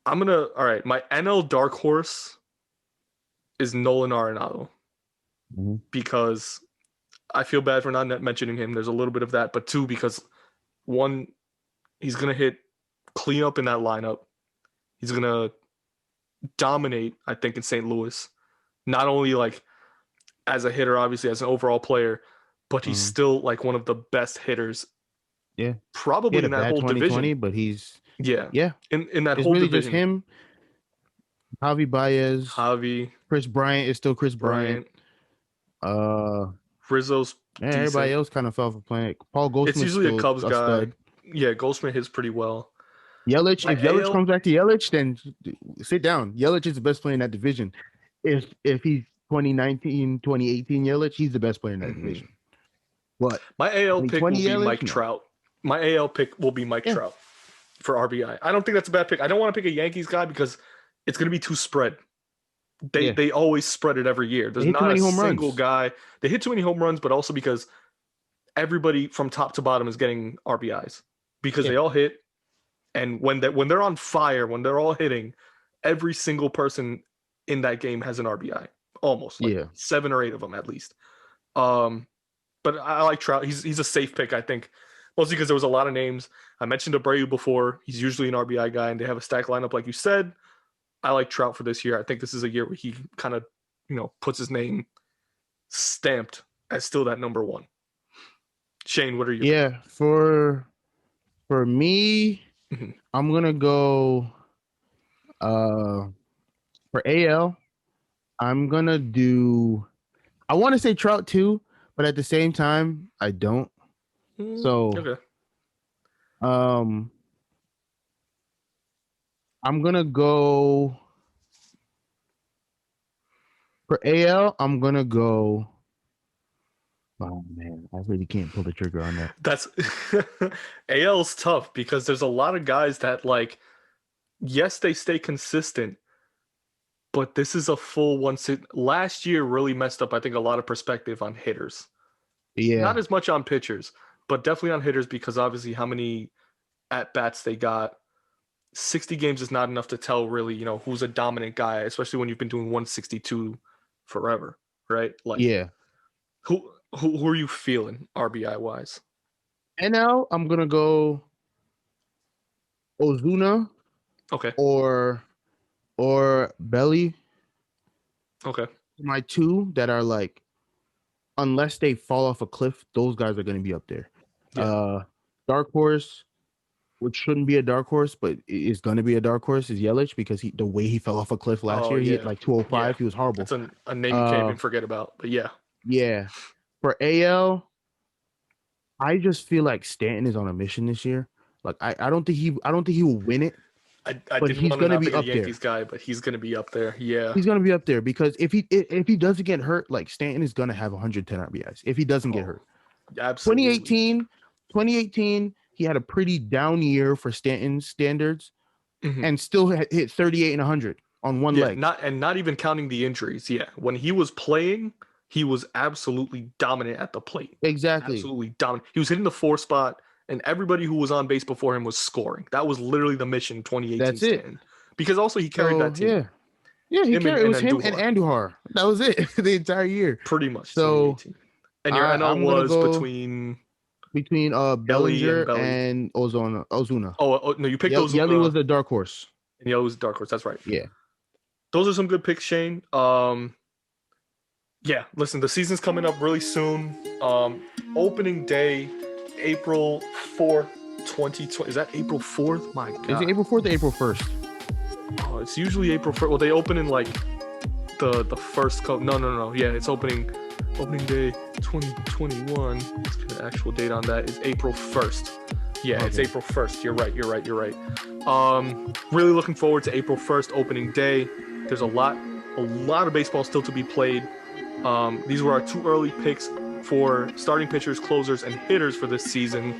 All right, my NL dark horse is Nolan Arenado. Mm-hmm. Because I feel bad for not mentioning him. There's a little bit of that, but 2, because 1, he's going to hit cleanup in that lineup. He's going to dominate, I think, in St. Louis. Not only like as a hitter, obviously, as an overall player, but he's still like one of the best hitters. Yeah, probably in that whole division. But he's in that it's whole really division. Just him, Javi Baez, Chris Bryant is still Chris Bryant. Rizzo's everybody else kind of fell for playing. Paul Goldschmidt. It's usually a Cubs guy. Stud. Yeah, Goldschmidt hits pretty well. Yelich, if Yelich comes back to Yelich, then sit down. Yelich is the best player in that division. If he's 2019, 2018 Yelich, he's the best player in that division. But my AL pick will be Mike Trout. My AL pick will be Mike Trout for RBI. I don't think that's a bad pick. I don't want to pick a Yankees guy because it's going to be too spread. They always spread it every year. There's not a single guy. They hit too many home runs, but also because everybody from top to bottom is getting RBIs because they all hit. And when they're on fire, when they're all hitting, every single person in that game has an RBI, almost 7 or 8 of them at least. But I like Trout. He's a safe pick, I think, mostly because there was a lot of names. I mentioned Abreu before. He's usually an RBI guy, and they have a stacked lineup, like you said. I like Trout for this year. I think this is a year where he kind of, puts his name stamped as still that number one. Shane, what are you? Yeah, for me. I'm gonna go for AL. I'm gonna do. I want to say Trout too, but at the same time, I don't. So, I'm gonna go for AL. I'm gonna go. Oh man, I really can't pull the trigger on that. That's AL's tough because there's a lot of guys that yes, they stay consistent, but this is a full one. Last year really messed up, I think, a lot of perspective on hitters. Yeah. Not as much on pitchers, but definitely on hitters because obviously how many at-bats they got. 60 games is not enough to tell really, who's a dominant guy, especially when you've been doing 162 forever, right? Who are you feeling RBI wise? NL, I'm gonna go Ozuna. Okay. Or Belly. Okay. My two that are unless they fall off a cliff, those guys are gonna be up there. Yeah. Dark horse, which shouldn't be a dark horse, but is gonna be a dark horse, is Yelich because the way he fell off a cliff last year, he hit 205. Yeah. He was horrible. That's a name you can't even forget about. But yeah. Yeah. For AL, I just feel like Stanton is on a mission this year. I don't think he will win it. I didn't want to be a Yankees guy, but he's gonna be up there. Yeah, he's gonna be up there because if he doesn't get hurt, Stanton is gonna have 110 RBIs if he doesn't get hurt. Absolutely. 2018, he had a pretty down year for Stanton standards, and still hit 38 and 100 on one leg. Not even counting the injuries. Yeah, when he was playing, he was absolutely dominant at the plate. Exactly. Absolutely dominant. He was hitting the 4 spot, and everybody who was on base before him was scoring. That was literally the mission 2018. That's it. Because also he carried that team. Yeah, he carried. It was him and Andujar. That was it the entire year. Pretty much. So, and your NL was between Bellinger and Ozuna. Oh no, you picked Ozuna. Yelly was the dark horse. And Yelly was the dark horse. That's right. Yeah. Those are some good picks, Shane. Yeah, listen, the season's coming up really soon. Opening day, April 4th, 2020. Is that April 4th? My God. Is it April 4th or April 1st? Oh, it's usually April 1st. Well, they open in the first No. Yeah, it's opening day 2021. Let's get an actual date on that. Is April 1st. Yeah, okay. It's April 1st. You're right. Really looking forward to April 1st opening day. There's a lot of baseball still to be played. These were our 2 early picks for starting pitchers, closers, and hitters for this season.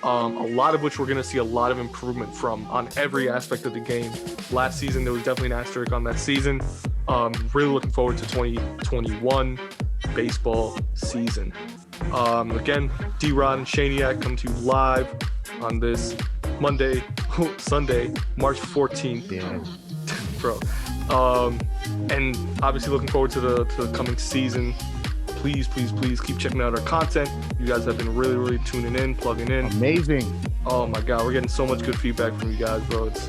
A lot of which we're going to see a lot of improvement from on every aspect of the game. Last season, there was definitely an asterisk on that season. Really looking forward to 2021 baseball season. Again, D-Rod and Shaniac come to you live on this Sunday, March 14th. Yeah. Bro. And obviously looking forward to the coming season. Please keep checking out our content. You guys have been really tuning in, plugging in. Amazing. Oh my God, we're getting so much good feedback from you guys, bro. It's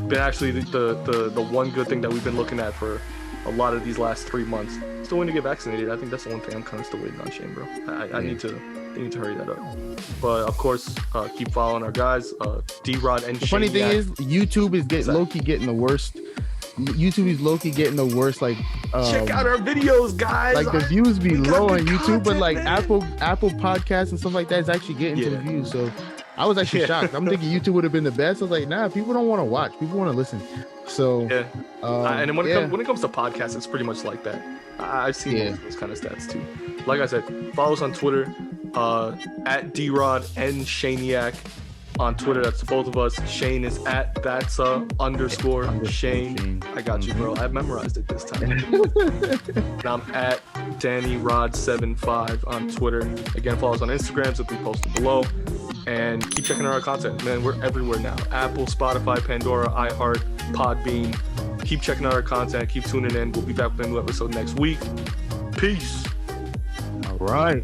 been actually the one good thing that we've been looking at for a lot of these last 3 months. Still waiting to get vaccinated. I think that's the one thing I'm kind of still waiting on, Shane, bro. I need to hurry that up. But of course, keep following our guys, D-Rod and Shane. The funny thing is, YouTube is low-key getting the worst. YouTube is low-key getting the worst. Like, check out our videos, guys. Like, the views be low on YouTube, but like Apple Podcasts and stuff like that is actually getting to the views. So I was actually shocked. I'm thinking YouTube would have been the best. I was like, nah, people don't want to watch. People want to listen. So and then when it comes to podcasts, it's pretty much like that. I've seen those kind of stats too. Like I said, follow us on Twitter, at D-Rod and Shaniac on Twitter. That's both of us. Shane is at _Shane. Shane. I got you, bro. I memorized it this time. And I'm at DannyRod75 on Twitter. Again, follow us on Instagram, simply posted below. And keep checking out our content. Man, we're everywhere now. Apple, Spotify, Pandora, iHeart, Podbean. Keep checking out our content. Keep tuning in. We'll be back with a new episode next week. Peace. All right.